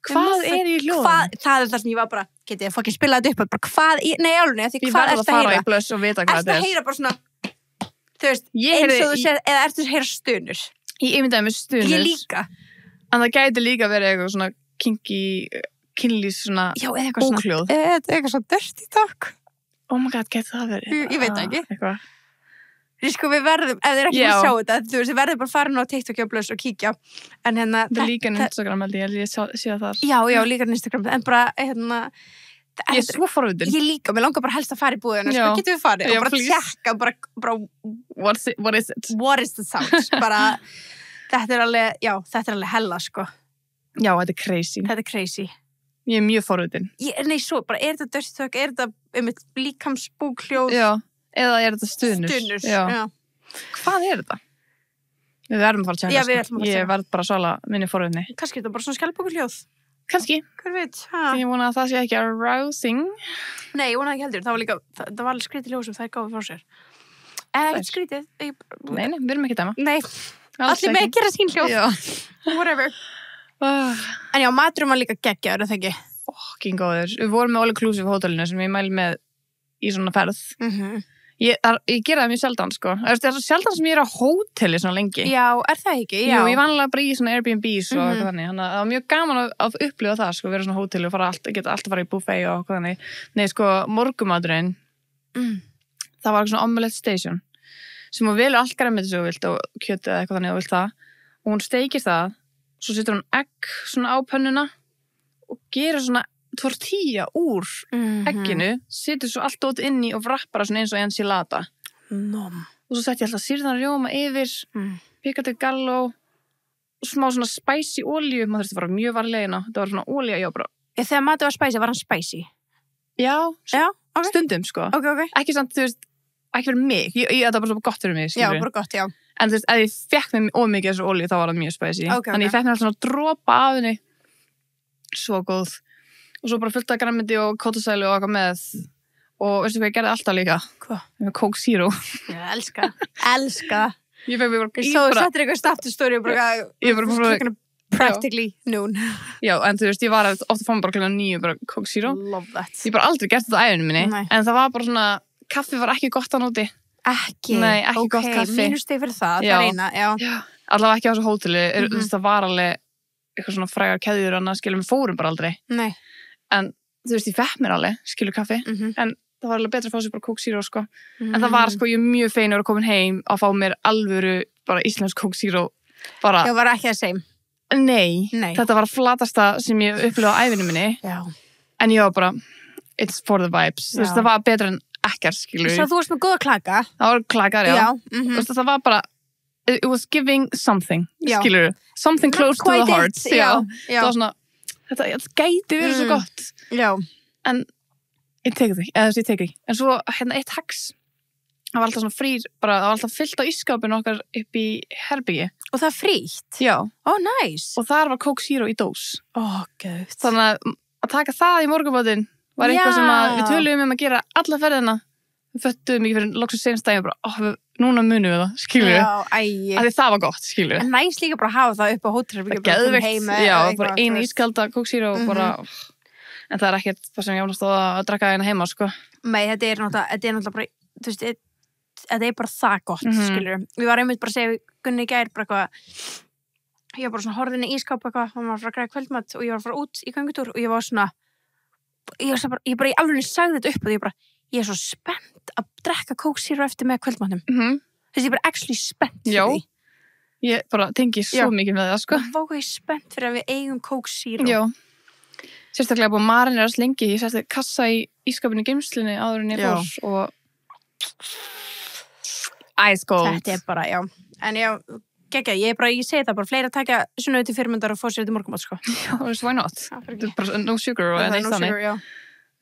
Hvað er í hljóðum? Það er það sem ég var bara, getið ég fokkin spilað þetta upp, bara hvað í, nei álunni, því hvað ertu að heyra? Í Blöss og vita hvað þetta er. Ertu að heyra bara svona, þú veist, eins og þú segir, eða ertu að heyra stunur? Ég einmyndaði með stunur. Ég líka. En það gæti líka verið eitthvað svona kinky, kynlýs svona óhljóð. Já, eitthvað svona dirty talk. Oh my god, gæti það verið? Ég veit ekki. Eitthvað. Sko við verðum, ef þið ekki að sjá þetta, þú veist, við verðum bara að fara nú á TikTok og Blöss og kíkja. En hérna... Það er líka en Instagram, held ég sé það þar. Já, líka en Instagram, en bara, hérna... Ég er svo forvitin. Ég líka, mér langar bara helst að fara í búðina, sko, getum við farið? Og bara tjekka, bara... What is it? What is the sound? Bara, þetta er alveg hella, sko. Já, þetta er crazy. Þetta er crazy. Ég er mjög forvitin. Nei, svo, bara, er þetta dirty talk, er þetta líkamsbúkhljóð? Já. Eða er þetta stunur? Stunur, já. Hvað er þetta? Við verðum að fara að tjekka. Já, við ætlum að tjekka. Ég verð bara að svala minni forvitinni. Kannski er þetta bara svona skjaldbökuhljóð. Kannski. Hver veit? Ég vona að það sé ekki arousing. Nei, ég vona ekki heldur. Það var líka, það var alveg skrítið hljóð sem þær gáðu frá sér. Ekkert skrítið. Nei, við erum ekki dæma. Nei, allir með að gera sín hljóð. Já. Whatever. En já, maturum var líka geggjaður, það ekki? Fucking góður. Við vorum með all inclusive hótelinu sem ég mæli með í svona ferð. Ég gera það mjög sjaldan, sko. Það er svo sjaldan sem ég er á hóteli svona lengi. Já, er það ekki? Já. Jú, ég vanlega bara í svona Airbnbs og eitthvað þannig. Þannig að það var mjög gaman að upplifa það, sko, vera svona hóteli og geta alltaf fara í buffet og eitthvað þannig. Nei, sko, morgumaturinn, það var svona omelette station sem hún velur allt grænmeti sem þú vilt og kjötið eða eitthvað þannig og vilt það. Og hún steikir það, svo setur hún egg svona á pönnuna og gerir svona tortilla úr egginu, setur svo allt út inn í og wrappar það svona eins og enchilada. Og svo setti ég alltaf sýrðan rjóma yfir, pikandi gallo og smá svona spicy olíu, maður þurfti að fara mjög varlegina, þetta var svona olía, já bara. Þegar matið var spicy, var hann spicy? Já, okay. Stundum sko. Okay. Ekki samt, þú veist, ekki fyrir mig, þetta var bara svo gott fyrir mig, skilur. Já, bara gott, já. En þú veist, ef ég fekk mér ómikið þessu olíu þá var það mjög spicy. Þannig ég fekk mér alltaf svona dropa af henni. Svo góð. Og svo bara fullt af grænmeti og kótasælu og eitthvað með. Og veistu hvað ég gerði alltaf líka? Hvað? Með Coke Zero. Ég elska. Ég fekk mér bara... Svo settir eitthvað statusstory og bara... Practically noon. Já, en þú veist, ég var ofta að fá mér bara klukkan 9 bara Coke Zero. Love that. Ég bara aldrei gert þetta á æfinu minni. Nei. En það var bara svona, kaffi var ekki gott að nóti. Ekki? Nei, ekki gott kaffi. Mínusteg fyrir það, það er eina, já. Allavega ekki á þessu hóteli. Þú veist, það var alveg eitthvað svona frægar keðjur annað, skilur, við fórum bara aldrei. Nei. En þú veist, ég fekk mér alveg, skilur kaffi. En það var alveg betra að fá sér bara Coke Zero, sko. En það var, sko, ég er mjög feinur að komin heim að fá mér alvöru, bara íslensk Coke Zero. Bara... Já, var ekki það same. Nei, þetta var flatasta sem ég upplifði á ævinni minni. Já. En ég var bara, it's for the vibes. Þú veist, það var betra en ekkert, skilur. Svo þú varst með góða klaka. Það var klakar, já. Þú veist, það var bara, it was giving something, skilur. Something close to the heart. Já. Það var svona, þetta gæti verið svo gott. Já. En ég teki því, eða þess ég teki því. En svo, hérna, eitt hacks. Það var alltaf svona frýr, bara, það var alltaf fyllt á ísskápinu okkar upp í herbyggi. Og það frítt? Já. Nice. Og þar var Coke Zero í dós. Guð. Þannig að taka það í morgunbátinn var eitthvað sem að við töluðum að gera alla ferðina. Við föttuðum ekki fyrir loksins seinstæðin bara, núna munum við það, skilur við. Já, Af því það var gott, skilur við. En næst líka bara að hafa það upp á hótelherbergi. Það geðveikt, já, bara ein ískalda Coke Zero og bara... En það er ekkert það sem ég ánast að drakka hérna heima, sko. Nei, þetta er náttúrulega bara, þú veist, þetta er bara það gott, skilur. Við varum einmitt bara að segja við Gunni í gær bara eitthvað, ég var bara svona horfðinni í skáp eitthvað, og maður var að græða kvöldmatt og ég var að fara út í göngutúr og ég var svona, ég bara í alveg sagði þetta upp og ég er svo spennt að drekka Coke Zero eftir með kvöldmatnum. Þess ég er bara actually spennt fyrir því. Ég bara tengi svo mikið með það, sko. Það var ég spennt fyrir að við eigum Coke Zero. Já. Sérstaklega búið marinerast lengi, ég setti kassa í ískapinu geymslunni áður en ég fór og ice cold. Þetta er bara, já. En já, geggja, ég segi það bara, fleiri að taka sunnuði til fyrirmyndar og fá sér til morgunmat, sko. Já, why not? Þetta er bara no sugar og neitt þannig. Já.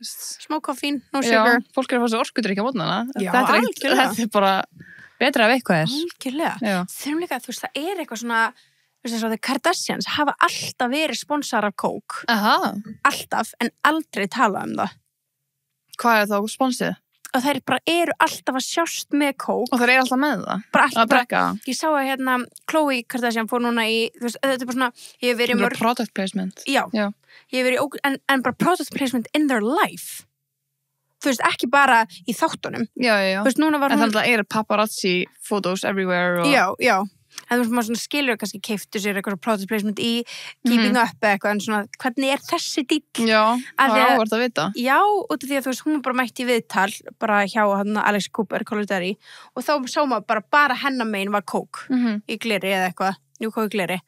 Smá koffín, no sugar. Já, fólk er að fá sér orkudrykk á mótnana. Já, þetta er bara betra af eitthvað er. Algjörlega. Þurfum líka, þú veist, það er eitthvað svona... Þú veist, The Kardashians hafa alltaf verið sponsor af Coke. Alltaf, en aldrei talað um það. Hvað er þá sponsið? Og þær bara eru alltaf að sjást með Coke. Og þær eru alltaf með það? Bara alltaf. Að drekka? Ég sá að hérna, Khloe Kardashian fór núna í, þú veist, þetta er bara svona, ég hef verið mörg... Product placement. Já. Ég hef verið, en bara product placement in their life. Þú veist, ekki bara í þáttunum. Já. Þú veist, núna var hún... En þannig að það eru paparazzi photos everywhere og... Já. En þú veist, maður svona skilur kannski keiftu sér eitthvað product placement í Keeping Up eitthvað, en svona, hvernig er þessi dýll? Já, það var áhvert að vita. Já, út af því að þú veist, hún var bara mætt í viðtal, bara hjá Alex Cooper, Color Daddy, og þá sá maður bara hennar megin var Coke í gleri eða eitthvað, Coke í gleri,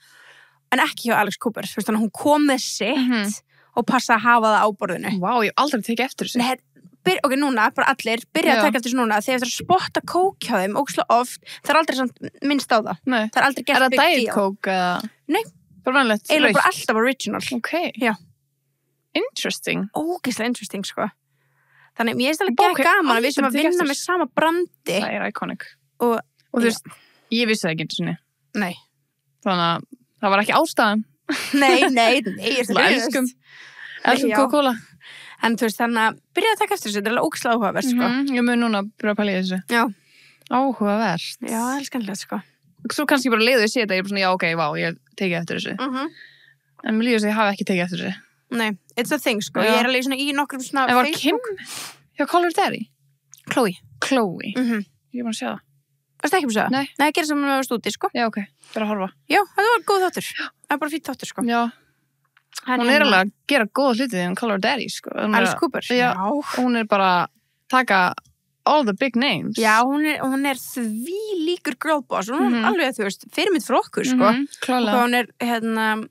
en ekki hjá Alex Cooper, þú veist, þannig að hún kom með sitt og passa að hafa það á borðinu. Vá, ég hef aldrei tekið eftir þessu. Ok, núna, bara allir, byrja að taka eftir þessu núna þegar það er að spotta Coke hjá þeim ógeðslega oft, það er aldrei samt minnst á það. Nei. Það er aldrei gert big deal. Er það Diet Coke eða? Nei. Bara vanlegt, eiginlega bara alltaf original. Ok. Já. Interesting. Ógeðslega interesting, sko. Þannig, mér finnst alveg gaman að við sem að vinna með sama brandi. Það er iconic. Og þú veist, ég vissi það ekki einu sinni. Nei. Þannig að það var ekki ástæðan. Nei, ég elskum Coca-Cola. En þú veist, þannig að byrja að taka eftir þessu, þetta er alveg ógeðslega áhugavert, sko. Ég mun núna að byrja að pæla í þessu. Já. Áhugavert. Já, það er skemmtilegt, sko. Svo kannski bara leiðu ég sé þetta, ég er bara svona, já, ok, vá, ég tekið eftir þessu. En mér líður þess að ég hafi ekki tekið eftir þessu. Nei, it's a thing, sko. Ég er alveg svona í nokkrum svona Facebook. En var Kim hjá Color Daddy? Khloe. Ég er bara að sjá það. Varstu ekki að sjá það? Nei. Nei, gerði sem við varst úti, sko. Já, ok. Bara að horfa. Já, það var góð þáttur. Það var bara fínt þáttur, sko. Já. Hún er alveg að gera góða hluti en Color Daddy, sko. Alice Cooper. Já. Hún er bara taka all the big names. Já, hún er því líkur girlboss. Hún er alveg, þú veist, fyrirmynd fyrir okkur, sko. Klálega. Og hún er,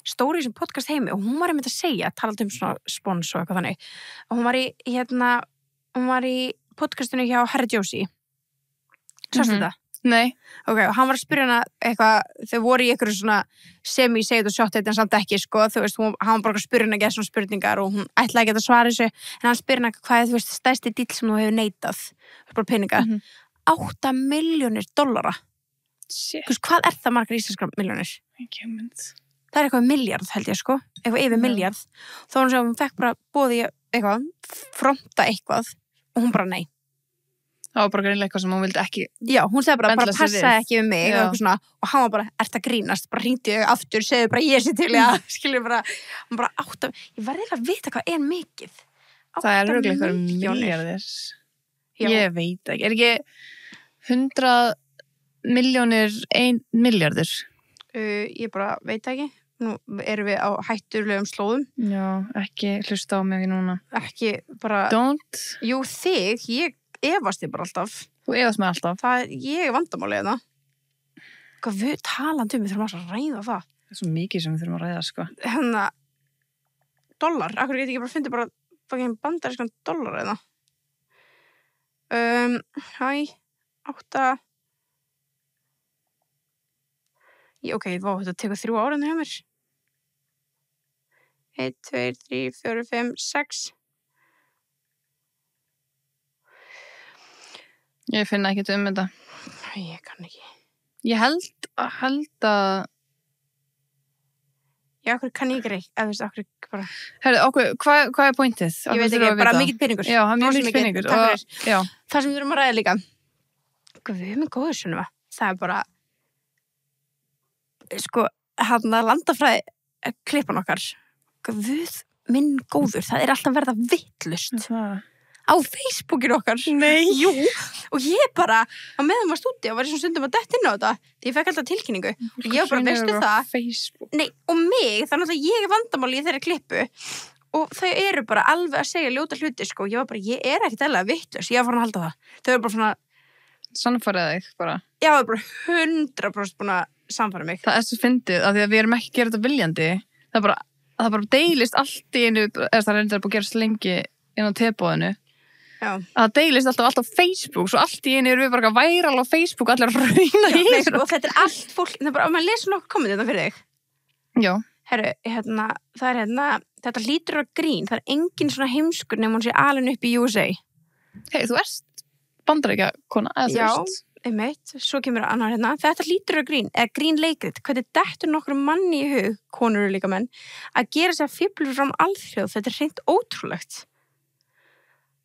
stóri sem podcast heimi og hún var einmitt að segja, talað um svona spons og eitthvað þannig. Og hún var í podcastinu hjá Harry Josie. Sástu þetta? Nei. Ok, og hann var að spyrja hana eitthvað, þau voru í eitthvað svona semi-segð og sjótt en samt ekki, sko, þú veist, hann var bara að spyrja hana ekki svona spurningar og hún ætlaði ekki að svara þessu, en hann spyrja hana hvað er, þú veist, stærsti díll sem þú hefur neitað, bara peninga, $8 milljónir. Shit. Þú veist, hvað það margar íslenskar milljónir? Ekki hugmynd. Það eitthvað miljard, held ég, sko. Eitthvað yfir miljard. Þá var hún sem hún fekk bara boði eitthvað, fronta eitthvað og hún bara nei. Það var bara greinlega eitthvað sem hún vildi ekki. Já, hún segði bara Bendla sig passaði við. ekki við mig og eitthvað svona, og hann var bara, ert að grínast, bara hringdi ég aftur, segði bara ég sé til skilur bara, hann bara ég verði eiginlega að vita hvað mikið. Það örugglega eitthvað milljarðir. Ég veit ekki. Ekki 100 milljónir 1 milljarður? Ég bara veit ekki. Nú erum við á hættulegum slóðum. Já, ekki hlusta á mig núna. Ekki bara... Don't. Jú, þig, ég efast þig bara alltaf. Þú efast mig alltaf. Ég vandamálið það. Hvað við talandi við þurfum að ræða það. Það er svo mikið sem við þurfum að ræða, sko. Dollar. Akkur get ég bara fundið bara bandarískan dollar eða. Hæ, 8... Ok, þetta tekur 3 ára hjá mér. 1, 2, 3, 4, 5, 6. Ég finna ekkert þetta. Ég kann ekki. Ég held að... Já, okkur kann ég ekki reik. Eða þú veist, okkur bara... Herðu, okkur, hvað pointið? Ég veit ekki, bara mikill peningur. Já, mjög mikill peningur. Já. Það sem við þurfum að ræða líka. Við erum góður svona. Það bara... Sko, landafræði klippan okkar. Guð minn góður, það alltaf verða vittlust. Á Facebookinu okkar. Nei. Jú, og ég bara, á meðan var stúdíu og var í svona stundum að detta inn á þetta. Því ég fekk alltaf tilkynningu. Og ég var bara, veistu það? Facebook. Nei, og mig, það náttúrulega ég vandamáli í þeirri klippu. Og þau eru bara alveg að segja ljóta hluti, sko. Ég var bara, ég ekkert eðlilega vittlust. Ég var farin að halda það. Þau eru bara svona... Sannfærið þig, bara. Já, þau eru bara 100% búin að samfæra mig. Það svo fyndið, af því að við erum ekki að gera þetta viljandi. Það bara deilist allt í einu, það reyndar búið að gerast lengi inn á tebóðinu. Já. Það deilist alltaf á Facebook, svo allt í einu erum við bara væral á Facebook, allir að rauna í þessu. Og þetta allt fólk, það bara, maður lesa nokkuð komið þetta fyrir þig. Já. Herru, þetta lítur að grín, það engin svona heimskur nema hún sé alin upp í USA. Hei, þú ert bandaríkjakona, eða þú veist. Einmitt, svo kemur annar þetta lítur að grín, eða grín leikrit hvernig dettur nokkru manni í hug konur eru líka menn, að gera sér fíflur fram alþjóð, þetta hreint ótrúlegt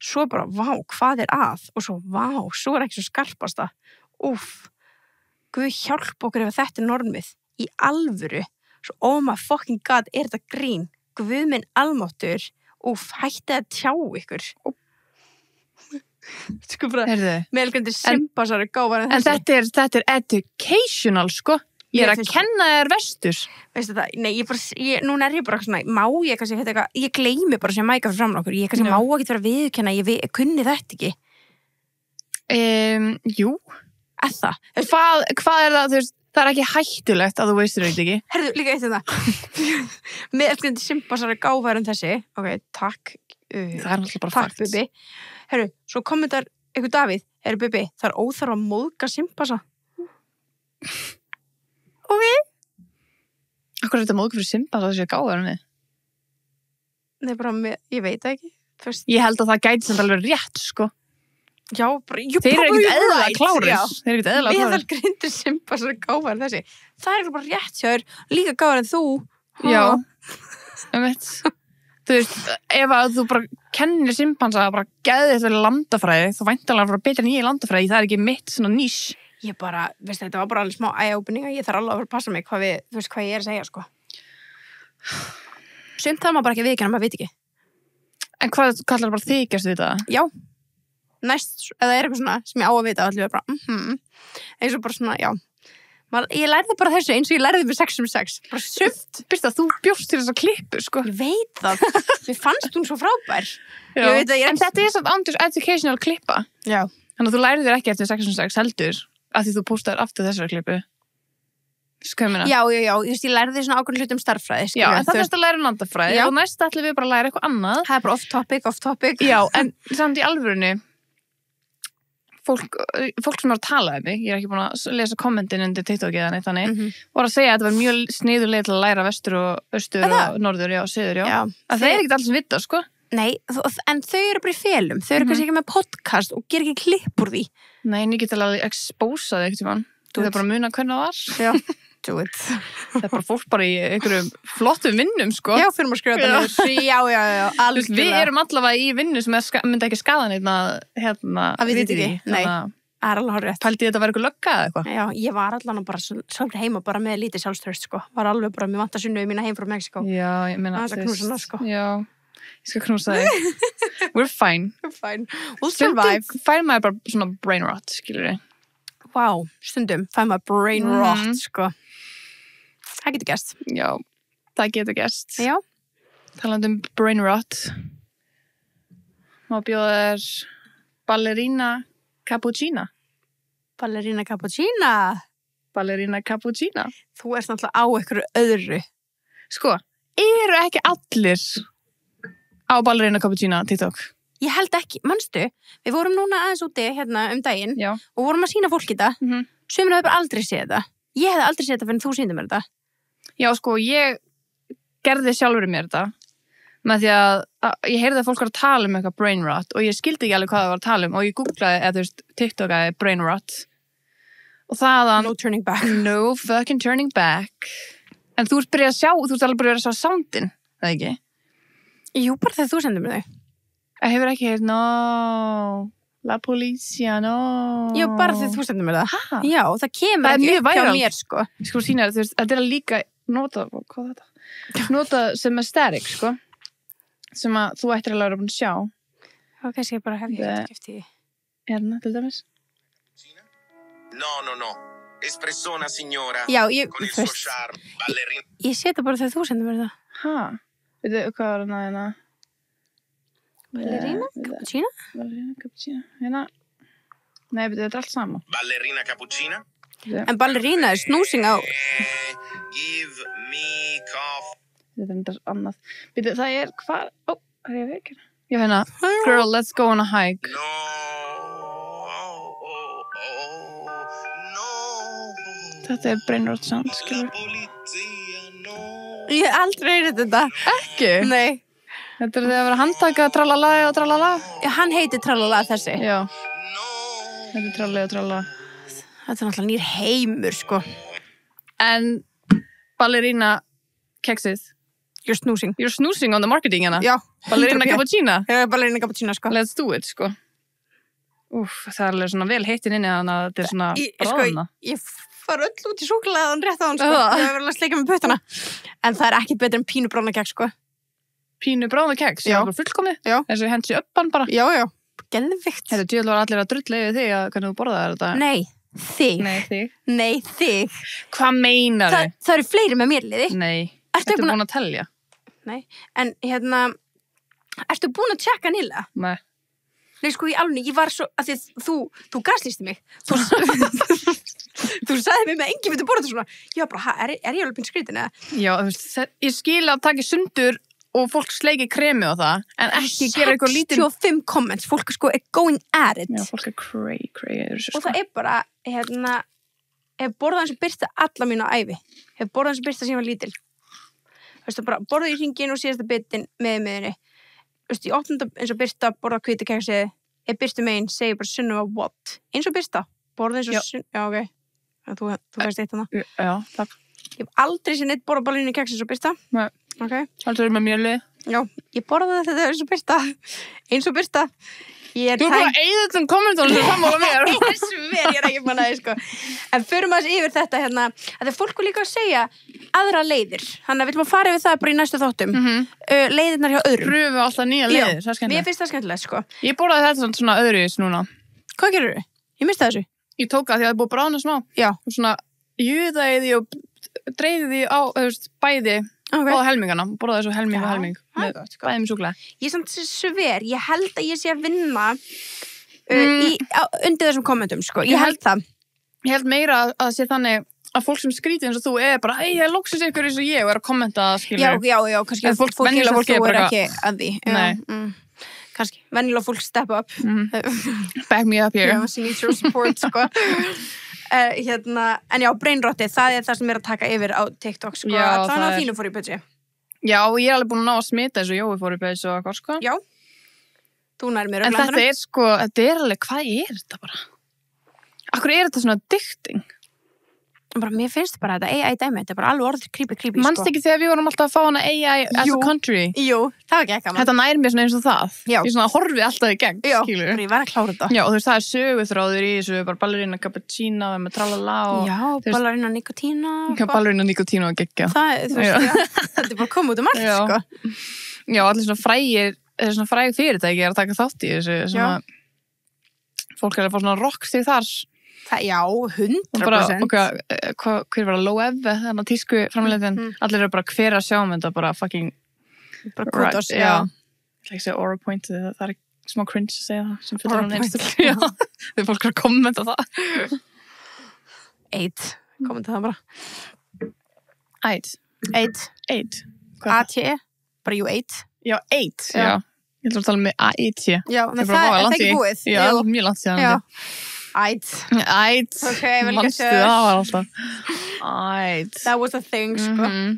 svo bara, vá, hvað að og svo, vá, svo ekki svo skarpasta Guð hjálp okkur ef þetta normið í alvöru, svo oh my fucking god, þetta grín, Guð minn almáttur, hætti að tjá ykkur sko bara, meðalgöndir simpasar gáfar en þetta er educational, sko ég að kenna þér vestur veistu það, nei, núna ég bara svona, má ég kannski eitthvað, ég gleymi bara sem mæka fyrir framan okkur, ég kannski má ekki vera viðurkenna, ég kunni þetta ekki jú eða, hvað það, þú veist það ekki hættulegt að þú veistir þetta ekki herðu, líka eitt þetta meðalgöndir simpasar gáfar þessi ok, takk það náttúrulega bara takk, Bibi herru, svo kommentar ykkur Davíð, herru Bibi, það óþarf að móðga simpasa ok Akkur er þetta móðga fyrir simpasa þessi gáðar við? Nei, bara, ég veit ekki Fyrst. Ég held að það gæti sem alveg rétt, sko Já, bara, þeir eru ekkert eðla klárir Þeir eru ekkert eðla klárir Meðal grindir simpasa gáðar þessi Það er bara rétt hjá þér, líka gáðar en þú Já, veit Þú veist, ef að þú bara kennir simpansa að bara geði þetta landafræði, þú væntanlega bara betra en ég í landafræði, það er ekki mitt svona nýs. Ég bara, veistu, þetta var bara alveg smá eye-opening að ég þarf alveg að passa mig hvað þú veist hvað ég að segja, sko. Sumt það maður bara ekki viðkenna, maður veit ekki. En hvað kallar bara þykjast við þetta? Já, næst, eða er eitthvað svona sem ég á að vita, allir er bara, eins og bara svona, já. Ég lærði bara þessu eins og ég lærði með 6/6 bara sumt. Byrst að þú bjóst til þessa klippu, sko. Ég veit það. Mér fannst hún svo frábær. En þetta er svona andurs educational klippa. Já. Þannig að þú lærði þér ekki eftir 6/6 heldur að því þú póstaðir aftur þessari klippu. Skömmina. Já. Ég lærði svona ákveðin hlutum starffræði. Já, en það er að læra landafræði og næst ætlum við bara að læra eitthvað annað. Það er bara off topic. Já, en samt í alvörunni fólk sem var að tala um mig, ég er ekki búin að lesa kommentin undir TikTok eða neitt þannig, voru að segja að þetta var mjög sniðuleg til að læra vestur og austur og norður, og söður, að það er ekkert alls sem vita, sko. Nei, en þau eru bara í felum, þau eru kannski ekki með podcast og ger ekki klipp úr því. Nei, en ég get alveg expósa þau ekkert í mann. Það bara muna hvernig það var. Já, do it. Það bara fólk bara í einhverjum flottum vinnum, sko. Já, fyrir maður skrifa þetta niður. Já, algjörlega. Við erum allavega í vinnu sem myndi ekki skaða neitt að við þetta ekki, nei. Það er alveg horrið. Pældi þetta að vera eitthvað lögga eða eitthvað? Já, ég var allan bara svolítið heima bara með lítið sjálfströst, sko. Var alveg bara, mér vantar Sunnu mína heim frá Mexíkó. Já, ég meina. Það er knúsa hana, sko. Já, ég skal knúsa þig. We're fine. We're fine. We'll survive. Stundum fær maður bara svona brain rot, skilur við. Vá, stundum fær maður brain rot, sko. Það getur gerst. Já, það getur gerst. Já. Talandi brain rot. Má bjóða þér ballerina cappuccina. Ballerina cappuccina. Ballerina cappuccina. Þú ert náttúrulega á einhverju öðru. Sko, eru ekki allir á ballerina cappuccina TikTok? Ég held ekki, manstu, við vorum núna aðeins úti hérna daginn. Já. Og vorum að sýna fólki þetta. Sumir hefur bara aldrei séð þetta. Ég hefði aldrei séð þetta fyrir en þú sýndir mér þetta. Já, sko, ég gerði sjálfur mér þetta með því að ég heyrði að fólk var að tala um eitthvað brain rot og ég skildi ekki alveg hvað það var að tala um og ég googlaði, eða þú veist, TikTokaði brain rot og þaðan No turning back. No fucking turning back. En þú ert byrjað að sjá, þú ert alveg byrjað að sjá soundin, það ekki? Jú, bara þegar þú sendir mér þau. Ég hefur ekki heyrt, no, la policia, no. Já, bara þegar þú sendir mér það. Ha? Já, það kemur Það er ekki mjög upp hjá viral. mér, sko. Sko, sína, þú veist, þetta er líka nota, hvað er þetta? Nota sem er static, sko, sem að þú ættir alveg að vera búin að sjá. Ok, skal ég bara hef ég ekki eftir því. Hérna, til dæmis. No. Espressona signora. Já, ég, Con il suo charme, ballerina. Ég sé þetta bara þegar þú sendir mér það. Ha? Veitu, hvað var hérna? Ballerina? Cappuccina? Ballerina cappuccina. Hérna. Nei, veitu, þetta er allt sama. Ballerina cappuccina. En ballerina er snúsing á... Give me coffee. Þetta er þetta annað. Veitu, það er hvað... Ó, er ég vekir? Já, hérna. Girl, let's go on a hike. No. Þetta er brain rot sound, skilur. Ég hef aldrei heyrið þetta. Ekki? Nei. Þetta er þegar að vera handtaka tralala og tralala. Já, hann heitir tralala þessi. Já. Þetta er tralala og tralala. Þetta er náttúrulega nýr heimur, sko. En ballerina keksið. You're snoozing. You're snoozing on the marketing, hérna. Já. Ballerina cappuccina. Já, ballerina cappuccina, sko. Let's do it, sko. Úff, það er alveg svona vel heitin inni þannig að þetta er svona bráðna. Ég far öll út í súkkulaðan rétt á hann, sko. Ég hef verið að sleika með puttana. En það er ekki betur en pínu bráðna keks, sko. Pínu bráðna keks? Já. Fullkomið? Já. Þessi hensi uppan bara? Já. Geðvikt. Þetta djöðl var allir að drulla yfir þig að hvernig þú borðaði þetta. Nei, þig. Nei, þig. Hvað meinar þið? Það eru fleiri með mér liði. Nei. Ertu búin að telja? Nei. En hérna, ertu búin að tjekka nýlega? Nei. Nei, sko, í alveg, ég var svo, að því þú gaslýsti mig. Þú sagði mér með enginn myndi borða þetta svona. Ég var bara, er ég alveg pinn skrítin eða? Já, þú veist, ég skil að taka sundur og fólk sleiki kremi á það, en ekki gera eitthvað lítið... 65 comments, fólk sko er going at it. Já, fólk er cray. Og það er bara, hérna, hef borðað eins og byrsta alla mínu á ævi. Hef borðað eins og byrsta sem ég var lítil. Þú veist, bara borðað í hringin og síðasta bitin með miðinni. Þú veist, ég opnum eins og byrsta, borðað hvíti keksið, ég byrstu megin, segi bara Sunniva what? Eins og byrsta, borðað eins og Sunniva, já, ok. Þú veist eitt hana. Já, takk. Ég hef aldrei sér neitt borðað ballerina keksið eins og byrsta. Nei. Ok. Alltaf er með mjöli. Já, ég borðaði þetta eins og byrsta. Eins og byrsta. Þú er bara að eyða þessum kommentunum sem sammála mér. Ég er ekki mann að sko. En förum að yfir þetta hérna, að það fólk vil líka að segja aðra leiðir. Þannig að við viljum að fara yfir það bara í næstu þáttum. Leiðirnar hjá öðrum. Pröfu alltaf nýja leiðir, það er skemmtilegt. Mér finnst það skemmtilegt, sko. Ég borðaði þetta svona öðruvis núna. Hvað gerur þú? Ég misti þessu. Ég tók það því að það er búið að bráðna smá. Já. Og svona juðaði því og dreifði því á, bæði báða helmingana. Borðaði þessu helming og helming. Bæði með súkkulaði. Ég samt sver, ég held að ég sé að vinna undir þessum kommentum, sko. Ég held það. Ég held meira að sé þannig að fólk sem skrítið eins og þú er bara, ég loksins ykkur eins og ég og er að kommenta, skilur. Já, kannski venjulega fólk er ekki að því. Nei. Kannski, venjulega fólk step up. Back me up here. Já, she needs your support, sko. En já, brainrotti, það er það sem er að taka yfir á TikTok, sko. Já, það er á þínu fór í pötsi. Já, ég er alveg búin að ná að smita þessu Jói fór í pötsi og eitthvað, sko. Já. Þú nær mér en þetta er sko, þetta er alveg, hvað er þetta bara? Akkur er þetta svona addicting? bara, mér finnst bara þetta AI dæmi, þetta er bara alveg orðið creepy Manst sko. ekki þegar við vorum alltaf að fá hana AI as Jú. a country? Jú, það var ekki ekki Þetta nær mér svona eins og það. Já. Ég svona horfi alltaf í gegn, Já, skilur. bara ég var að klára þetta Já, og þú veist, það er söguþráður í þessu, bara ballerina cappuccino með tralala og... Já, veist- ballarinn á nikotína Já, ballerina nikotínu og geggja. Það, þú veist, já, þetta er bara komið út um allt Já. sko. Já, allir svona fræg fyrirtæki að taka þátt í þessu, svona... Fólk er að fá svona rockstig þar. Já, 100%. Og bara, hver var það, Loewe, þannig að tísku framleiðin, allir eru bara hver að sjá um þetta, bara fucking... Bara kudos, já. Ég ætla ekki að segja Aura Point, það er smá cringe að segja það, sem fyrir Aura hann Point. einstaklega. Já, þegar fólk er að kommenta það. 8, kommenta það bara. Eight. 8, Hvað er það? AT, bara you 8. Já, eight. Já. Já. Ég ætla að tala með A1. Já, Ég en bara, vá, það er langt ekki í- búið. Já, Jú. mjög langt síðan. Já. 8. Eitt. Ok, vel Manstu, gert. það var alltaf. Eitt. That was a thing, sko. Mhm.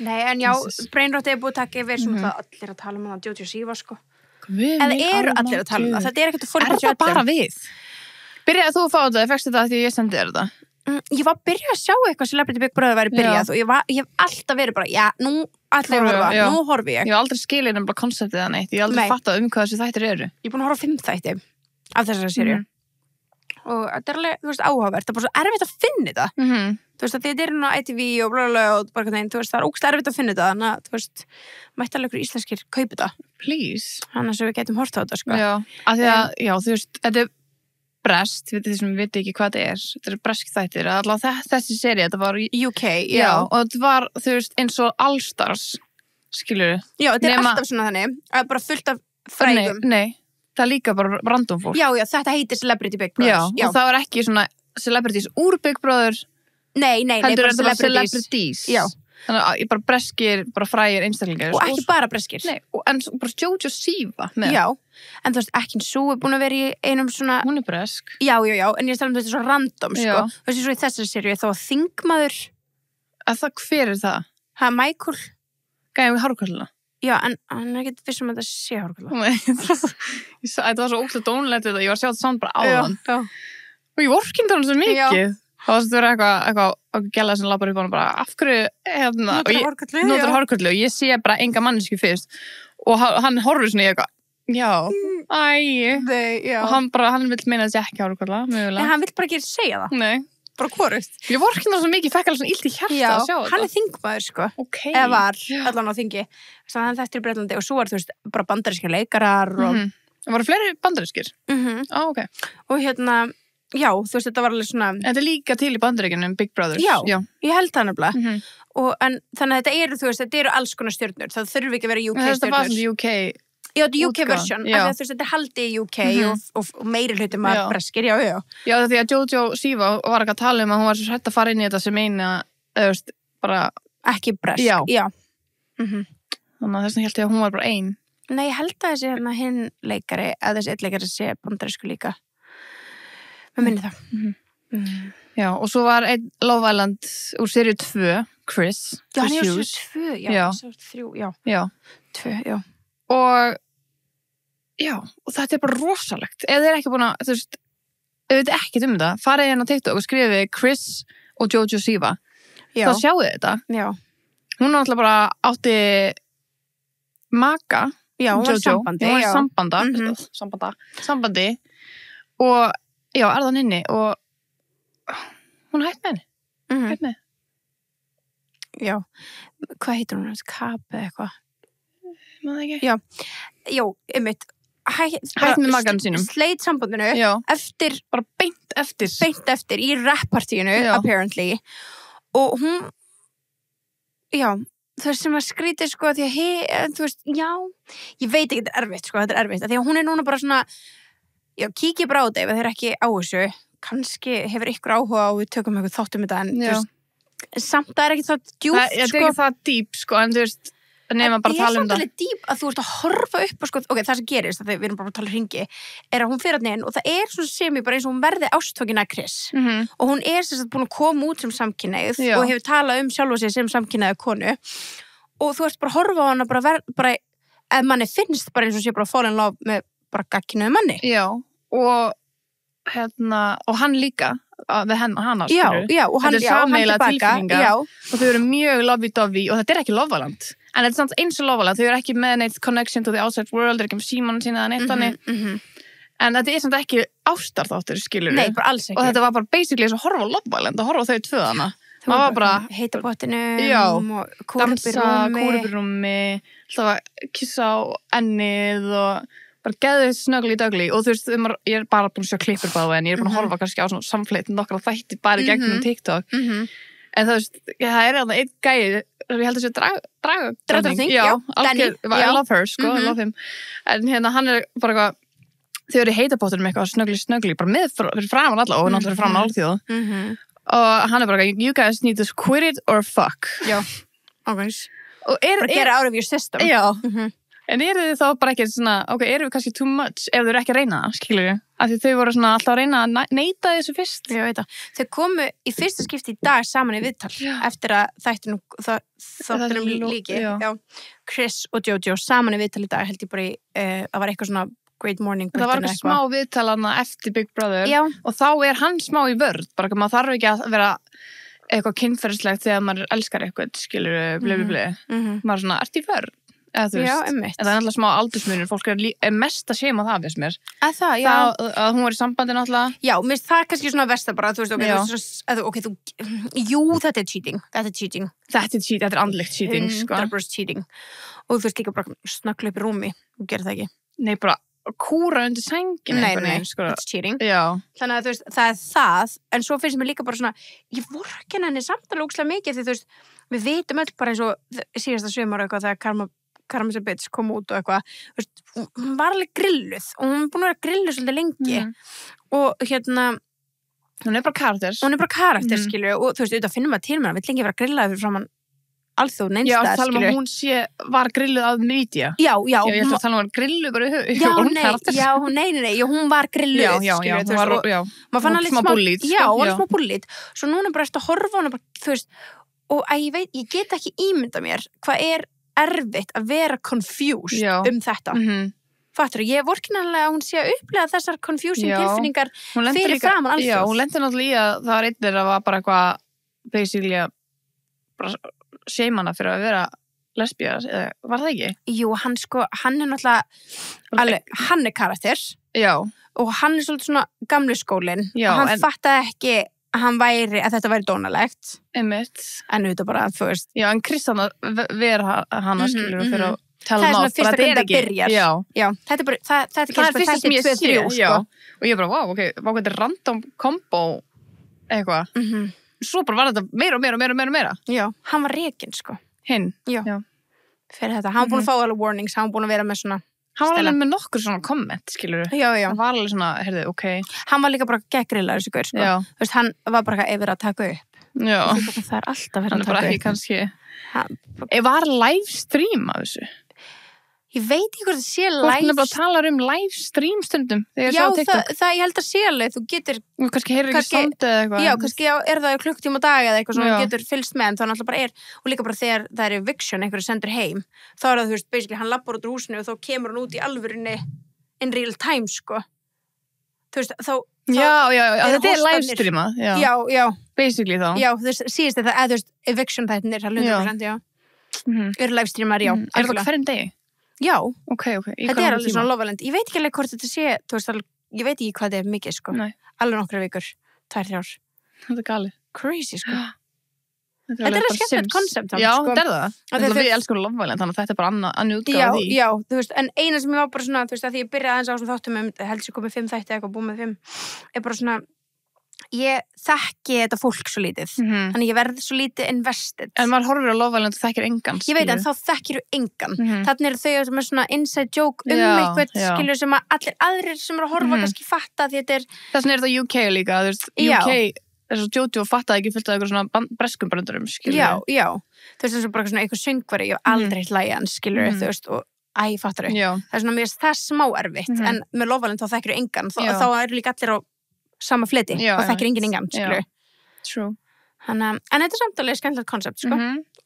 Nei, en já, Jesus. Brainrot er búið að taka yfir sem það allir að tala um hana Jojo Siva, sko. Guð Eða minn eru allir að tala um það, almáttugur. þetta er ekkert að fóra Er það bara við? Byrjaði þú að fá þetta, fegst þetta því ég sendi þér þetta? Ég var að byrja að sjá eitthvað Celebrity Big Brother væri byrjað og ég hef alltaf verið bara, já, nú ætla ég að horfa, Já. nú horfi ég. Ég hef aldrei skilið nefnilega konceptið það neitt. Ég hef aldrei Nei. fattað hvað þessi þættir eru. Ég er búin að horfa á 5 þætti af þessari seríu. Og þetta er alveg, þú veist, áhugavert. Það er bara svo erfitt að finna þetta. Þú veist, að þetta er á ITV og blablabla og bara hvernig, þú veist, það er ógst erfitt að finna þetta. Þannig að, þú veist, mætti alveg ykkur íslenskir kaupi þetta. Please. Þannig að við getum hort á þetta, sko. Já, af því að, já, þú veist, þetta er brest, við þessum við viti ekki hvað þetta er. Þetta er bresk þættir. Allavega þessi séri, þetta var UK, já, og þetta var, þú veist, eins og All Stars, skilur Já, þetta er Nema- alltaf svona þannig. Að bara fullt af frægum. Nei, það er líka bara random fólk. Já, þetta heitir Celebrity Big Já, Brothers. og það var ekki svona celebrities úr Big Brother, Nei, heldur bara er þetta bara celebrities. celebrities. Já. Þannig að bara breskir, bara frægir einstaklingar. Og ekki bara breskir. Nei, en bara Jojo Siva með. Já, en þú veist, Ekkin Sú er búin að vera í einum svona, Hún er bresk. já, en ég stæðum þetta svo random, sko. Já. Þú veist, svo í þessari seríu þá var þingmaður, Að það, hver er það? Michael, Gæði við hárkvölduna. já, en hann er ekki vissum að þetta sé hárkvölduna. Þetta var svo óslega dónulegt þetta, ég var að sjá þetta saman bara áðan. Já. Og ég vorkindi hann svo mikið. Það var svo eitthvað gæla sem labbar upp á hann bara, af hverju, hérna, Notar hárkollu, notar já. hárkollu og ég sé bara enga mannesku fyrst og hann horfir svona í eitthvað, já, Nei, já. og hann vill meina að þetta sé ekki hárkolla, En mögulega. hann vill bara ekki segja það, Nei, bara hvorugt. ég vorkindi hann svo mikið, fekk alveg svona illt í hjarta Já, að sjá þetta. hann er þingmaður, sko. Ok. Eða var, allan á þingi. Þannig að hann þekktir í Breitlandi og svo er, þú veist, bara bandarískir leikarar og, Það voru fleiri bandarískir? Á, ok. og hérna, já, þú veist, þetta var alveg svona, Þetta er líka til í bandaríkjunum, Big Brothers. Já. ég held það nefnilega. Mhm. En þannig að þetta eru, þú veist, þetta eru alls konar stjörnur. Það þurfi ekki að vera UK Þetta var stjörnur. svona UK. Já, þetta er UK útgáfa, version. já. Þú veist, þetta er haldið í UK og meiri hlutum að Já. breskir, já. Já, því að Jojo Siva var ekki að tala um að hún var svo hrætt að fara inn í þetta sem eina, eða veist, bara, Ekki bresk, Já. Mhm. þannig að þess vegna held ég að hún var bara ein. Nei, ég held að þessi hérna hinn leikari, eða þessi einn leikari sé bandarísku líka. Mér minni það. Já, og svo var einn Love Island úr seríu 2, Chris. Já, hann Chris er svo Hughes. 2, já. Já. 3, já. Já, 2, já. og og þetta er bara rosalegt. Ef þið er ekki búin að, þú veist, ef þið er ekki um þetta, farið hérna á TikTok og skrifið Chris og Jojo Siva. Já, Þá sjáu þið þetta. já. Hún var alltaf bara átti maka, Já, hún var í Jojo. sambandi, Hún var í já. sambandi og já, er þann inni og hún hætt með henni, Mhm. hætt með. Já. Hvað heitir hún? Kap eða eitthvað? Maður ekki. Já. Jó, einmitt. Hætt með makanum sínum. Sleit sambandinu Já, eftir, bara beint eftir. í rap-partíinu, Já. apparently. Og hún, já, þú veist sem að skrítið, sko, því að, þú veist, já, ég veit ekki, þetta er erfitt, sko, þetta er erfitt. Því að hún er núna bara svona, já, kíkja bara á þetta ef þeir eru ekki á þessu. Kannski hefur ykkur áhuga og við tökum eitthvað þáttum þetta, en, Já. þú veist, samt það er ekki það djúpt, Þetta er ekki það dýp, sko, en þú veist, nema bara að tala um það. það. Ég er samt alveg dýp að þú ert að horfa upp og sko, ok, það sem gerist, þegar við erum bara að tala hringi, er að hún fer að neðin og það er svona sem bara eins og hún verði ástfókin að Chris. Og hún er sem sagt búin að koma út sem samkynneigð Já. og hefur talað um sjálfa sig sem samkynneigða konu og þú ert bara að horfa á hana bara ef manni finnst bara eins og sé bara að fall in love með bara gagkinuðu manni. Já, og hérna, og hann líka, við hana, Já, skilur. já, og hann, Þetta er já, hann sameiginlegar tilbaka, tilfinningar. já, Og þau eru mjög lovey-dovey og þetta er ekki Love-Island. En þetta er samt eins og Love-Island, þau eru ekki með neitt connection to the outside world, þau eru ekki með símann sína eða neitt þannig. En þetta er samt ekki ástarþáttur, skilur. nei, bara alls ekki. Og þetta var bara basically eins og horfa á Love-Island og horfa á þau tvö hana. Maður var bara heita pottinum Já, og kúr upp í dansa, rúmi. kúr upp í rúmi, alltaf að kissa á ennið og bara geðið snögli og þú veist, ég er bara búin að sjá klippur báðu en ég er búin að horfa kannski á svona samfleitt nokkra þætti bara í gegnum TikTok. En þú veist, það er alveg einn gæi, ég held að sé Dragdrottning, já, Danny, I love her, sko, I love him. En hérna, hann er bara eitthvað, þau eru í heita pottinum eitthvað snögli, bara með fyrir framan alla og náttúrulega fyrir framan alþjóð. Og hann er bara, you guys need to quit it or fuck. Já, ok. Og Bara gera out of your system. Já, en eru þið þá bara ekki svona, ok, eru við kannski too much ef þau eru ekki að reyna það, skilur við? Af því þau voru svona alltaf að reyna að neita þessu fyrst. Ég veit það. Þau komu í fyrsta skipti í dag saman í viðtal eftir að þáttunum líki. Já. Chris og Jojo saman í viðtal í dag held ég bara í, það var eitthvað svona Great Morning. Það var eitthvað smá viðtalana eftir Big Brother Já. Og þá er hann smá í vörð, bara maður þarf ekki að vera eitthvað kynferðislegt þegar maður elskar eitthvað, skilur maður er svona, ert í vörð? Eða þú Já, veist, einmitt. en það er alltaf smá aldursmunur, fólk er mest að séma það, veist mér. Það, já. Að hún var í sambandi náttúrulega. Já, mér finnst það kannski svona versta bara, þú veist, jú, þetta er cheating. Þetta er andlegt cheating, sko. 100% cheating. Og þú veist líka bara snöggla upp í rúmi, þú gerir það ekki. Nei, bara kúra undir sængin. Nei, sko. þetta er cheating. Já. Þannig að þú veist, það er það, en svo finnst mér líka bara svona, ég vorken henni samt alveg ógeðslega mikið því þú veist, við vitum öll bara eins og síðasta sumar eitthvað þegar Karma Bitch kom út og eitthvað, þú veist, hún var alveg grilluð og hún er búin að vera grilluð svolítið lengi og hérna Hún er bara karakter. Skilju, og þú veist, auðvitað finnum við til með hann, vill lengi vera grillaði fyrir framann alþjóð neinstæðar, skilju. Já, tala um að hún var grilluð af media. Já. Ég ætla að tala um að grilluð bara nei, hún var grilluð, skilju, þú veist, og maður fann alveg smá bullít. Já, alveg smá bullít. Svo núna bara eftir að horfa hana, þú veist, og ég get ekki ímynda mér hvað er erfitt að vera confused um þetta. Fattur, ég vorkinanlega að hún sé að upplega þessar confusing tilfinningar fyrir framan alþjóð. Já, hún lendi náttúrulega í að það var einnig að var bara eitthvað basically að bara shame hana fyrir að vera lesbía, eða var það ekki? Jú, hann er náttúrulega hann er karakter. Já. Og hann er svolítið svona gamli skólinn og hann fattaði ekki að þetta væri dónalegt. Einmitt. En auðvitað bara, þú veist. Já, en Kristjana vera hana skilur fyrir að tala um átt. Það er svona fyrst að hvernig það byrjar. Já. Þetta er fyrst sem ég sé 2-3, sko. Og ég bara, wow, ok, hvað er random combo eitthvað. Svo bara var þetta meira. Já, hann var rekinn, sko. Hinn? Já. Fyrir þetta. Hann var búin að fá alveg warnings, hann var búin að vera með svona hann var alveg með nokkur svona komment, skilur. Já. Hann var alveg svona, heyrðu, ok. Hann var líka bara geggrillaður þessu gaur, sko. Já. Þú veist, hann var bara yfir að taka upp. Já. Það er alltaf verið að taka upp. Hann er bara ekki kannski. Var livestream af þessu? Ég veit ekki hvort það sé livestream. Hvort nefnilega talar livestream stundum. Já, það ég held að sé alveg. Þú getur. Kannski heyrir ekki sound eða eitthvað. Já, kannski er það klukktíma á dag eða eitthvað sem þú getur fylgst með, en það náttúrulega bara og líka bara þegar það er eviction, einhverju sendur heim, þá það, þú veist, basically, hann lappar út úr húsinu og þá kemur hann út í alvörinni in real time, sko. Þú veist, þá þetta er livestreama. Já. Basically þá. Já, þú veist, síðast það, þú veist, eviction þættinir, það 100%, já. Eru livestreamar, já. Er það hverjum degi? Já, okay. Þetta er alveg svona Love-Island. Ég veit ekki alveg hvort þetta sé, þú veist, ég veit ekki hvað þetta er mikið, sko. Nei. Alveg nokkra vikur, 2-3 ár. Þetta er galið. Crazy, sko. Þetta er skemmtilegt koncept, sko. Já, þetta er það. Við elskum Love-Island, þannig að þetta er bara annað útgáfa því. Já, þú veist, en eina sem ég var bara svona, þú veist, að því ég byrjaði aðeins á svona þáttum held sér komið 5 þætti eitthvað, búið með 5, er bara svona ég þekki þetta fólk svo lítið þannig ég verði svo lítið invested. En maður horfir á Love-Island og þekkir engan, skilur. Ég veit, en þá þekkir þú engan. Þannig eru þau með svona inside joke eitthvað, skilur, sem að allir aðrir sem eru að horfa kannski fatta því þetta er. Þess vegna er það UK líka, þú veist, UK þess að Jojo fattaði ekki fullt af eitthvað svona breskum brandurum, skilur. Já. Þú veist, þess að bara svona eitthvað söngvari, ég hef aldrei hlæjan, skilur, þú veist, og fattar þau. Það er svona mér það smá erfitt, en með Love-Island þá þekkir þú engan, þá eru líka allir á sama fleti og þekkir enginn engan, skilur. True. En þetta er samt alveg skemmtilegt koncept, sko.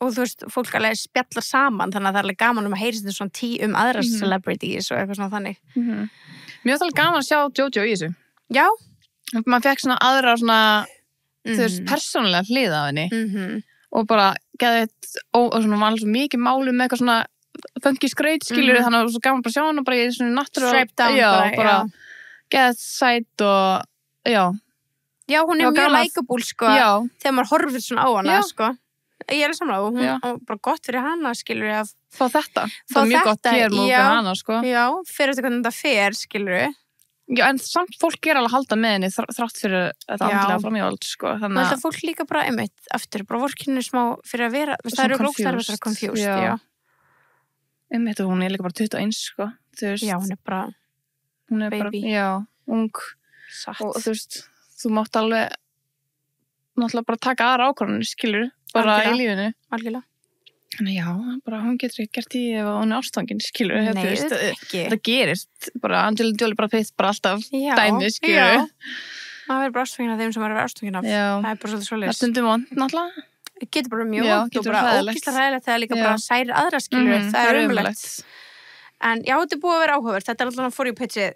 Og þú veist, fólk alveg spjallar saman, þannig að það er alveg gaman að heyra þetta svona aðra celebrities og eitthvað svona þannig. Mér finnst alveg gaman að sjá Jojo í þessu. Já, maður fekk svona aðra svona, þú veist, persónulega hlið af henni og bara geði og svona var alveg svo mikið málu með eitthvað svona funky skraut, skilur þannig að það var svo gaman bara að sjá hana bara í svona náttúru Straight down bara geði sæt og Já, hún er mjög likeable, sko, þegar maður horfir svona á hana, sko. Ég er sammála og hún bara gott fyrir hana, skilur ég, að fá þetta. Það er mjög gott fyrir hana, sko. Já, fyrir þetta hvernig þetta fer, skilur ég. Já, en samt fólk er alveg að halda með henni þrátt fyrir þetta andlega framhjáld, sko. Þannig að fólk líka bara, aftur, bara vorkynni smá fyrir að vera, það eru glókstarfið að confused, já. Og hún er líka bara 21, sko. Já, hún er bara baby. Já, ung. Satt. Og þú veist, þú mátt alveg náttúrulega bara taka aðra ákvörðunni, skilur, bara í lífinu. Algjörlega. Þannig já, bara hún getur ekki gert í ef hún er ástfangin, skilur. Nei, þetta ekki. Þetta gerist, bara Angelina Jolie bara pitt, bara alltaf dæmi, skilur. Já, það verður bara ástfangin af þeim sem verður ástfangin af. Já. Það er bara svolítið svoleiðis. Það stundum vond, náttúrulega. Það getur bara mjög vond og bara ógeðslega hræðilegt þegar líka bara særir aðra, skilur. Það er ömurlegt. En já, þetta er búið að vera áhugavert. Þetta er alltaf for you pitchið,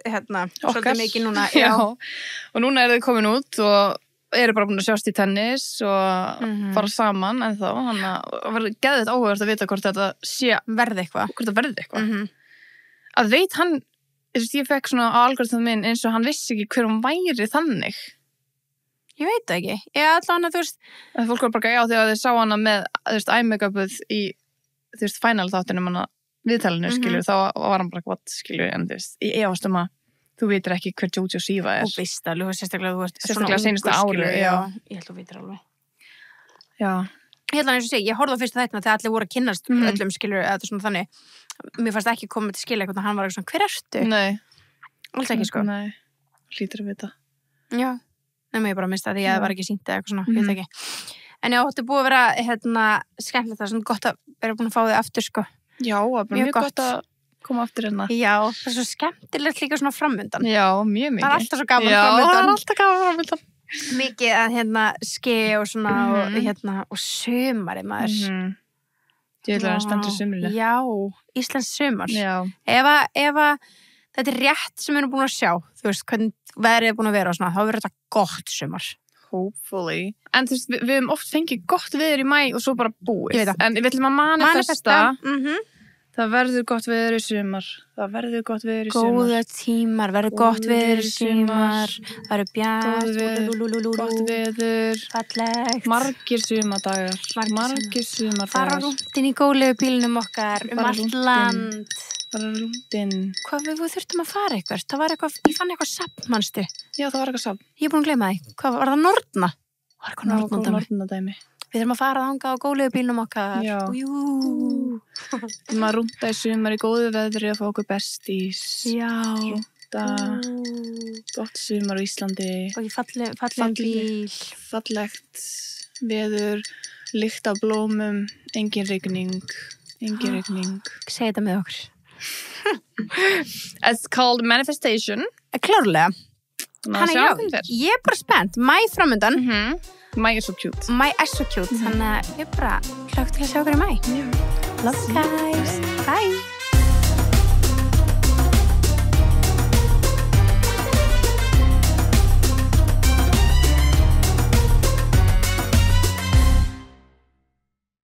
svolítið mikið núna. Já, og núna þau komin út og eru bara búin að sjást í tennis og fara saman en þá, þannig að það verður geðveikt áhugavert að vita hvort þetta verði eitthvað. Að veit hann, ég fekk svona á algoritmum minn eins og hann vissi ekki hver hún væri þannig. Ég veit það ekki. Ég allan að þú veist... Það fólk var bara, já, þegar þau sá hana með, þú veist, eye-make-upið í, þú veist, final þáttunum hana viðtalinu, skilur, þá var hann bara hvað, skilur, en þú veist, ég efast að þú vitir ekki hver Jojo Siva er. Þú veist alveg, sérstaklega þú ert sérstaklega seinustu ári, já. Ég held þú vitir alveg. Já. Ég held að eins og ég horfði á fyrsta þættina þegar allir voru að kynnast öllum, skilur, eða svona þannig. Mér fannst ekki komið til skilja eitthvað, hann var eitthvað svona, hver ertu? Nei. Alls ekki, sko. Nei, hlýtur að vita. Já. Nei, ég bara mista því að það var ekki sýnt eða eitthvað svona, ég veit ekki. En já, þetta er búið að vera, skemmtilegt, það er svona gott að vera búin að fá þig aftur, sko. Já, bara mjög gott að koma aftur hérna. Já, það er svo skemmtilegt líka svona framundan. Já, mjög mikið. Það er alltaf svo gaman framundan. Já, það er alltaf gaman framundan. Mikið að ske og svona og sumari maður. Ég vil vera spenntur sumrinu. Já, Íslands sumar. Já. Ef að þetta er rétt sem við erum búin að sjá, þú veist, hvernig veðrið er búin að vera og svona, þá verður þetta gott sumar. Hopefully. En þú veist, við höfum oft fengið gott veður í maí og svo bara búið. Ég veit það. En við ætlum að manifesta. Það verður gott veður í sumar. Góða tímar, verður gott veður í sumar. Það verður bjart. Gott veður. Fallegt. Margir sumardagar. Fara rúndin í gólegu bílnum okkar, allt land. Fara rúndin. Hvað við þurftum að fara eitthvað? Það var eitthvað, ég fann eitthvað safn, manstu? Já, það var eitthvað safn. Ég er búin að gleyma því. Hvað var það, Norna? Var eitthvað Nornadæmi. Við þurfum að fara þangað á gólegu bílnum okkar. Já. Maður rúnda í sumar í góðu veðri að fá okkur bestís. Já. Rúnda. Gott sumar á Íslandi. Og í fallegum bíl. Fallegt veður. Lykt af blómum. Engin rigning. Segð þetta með okkur. It's called manifestation. Klárlega. Já, ég er bara spennt. Mæ framundan. Mæ er svo cute. Þannig að ég er bara hlögt til að sjá okkur í mæ. Love guys. Bye.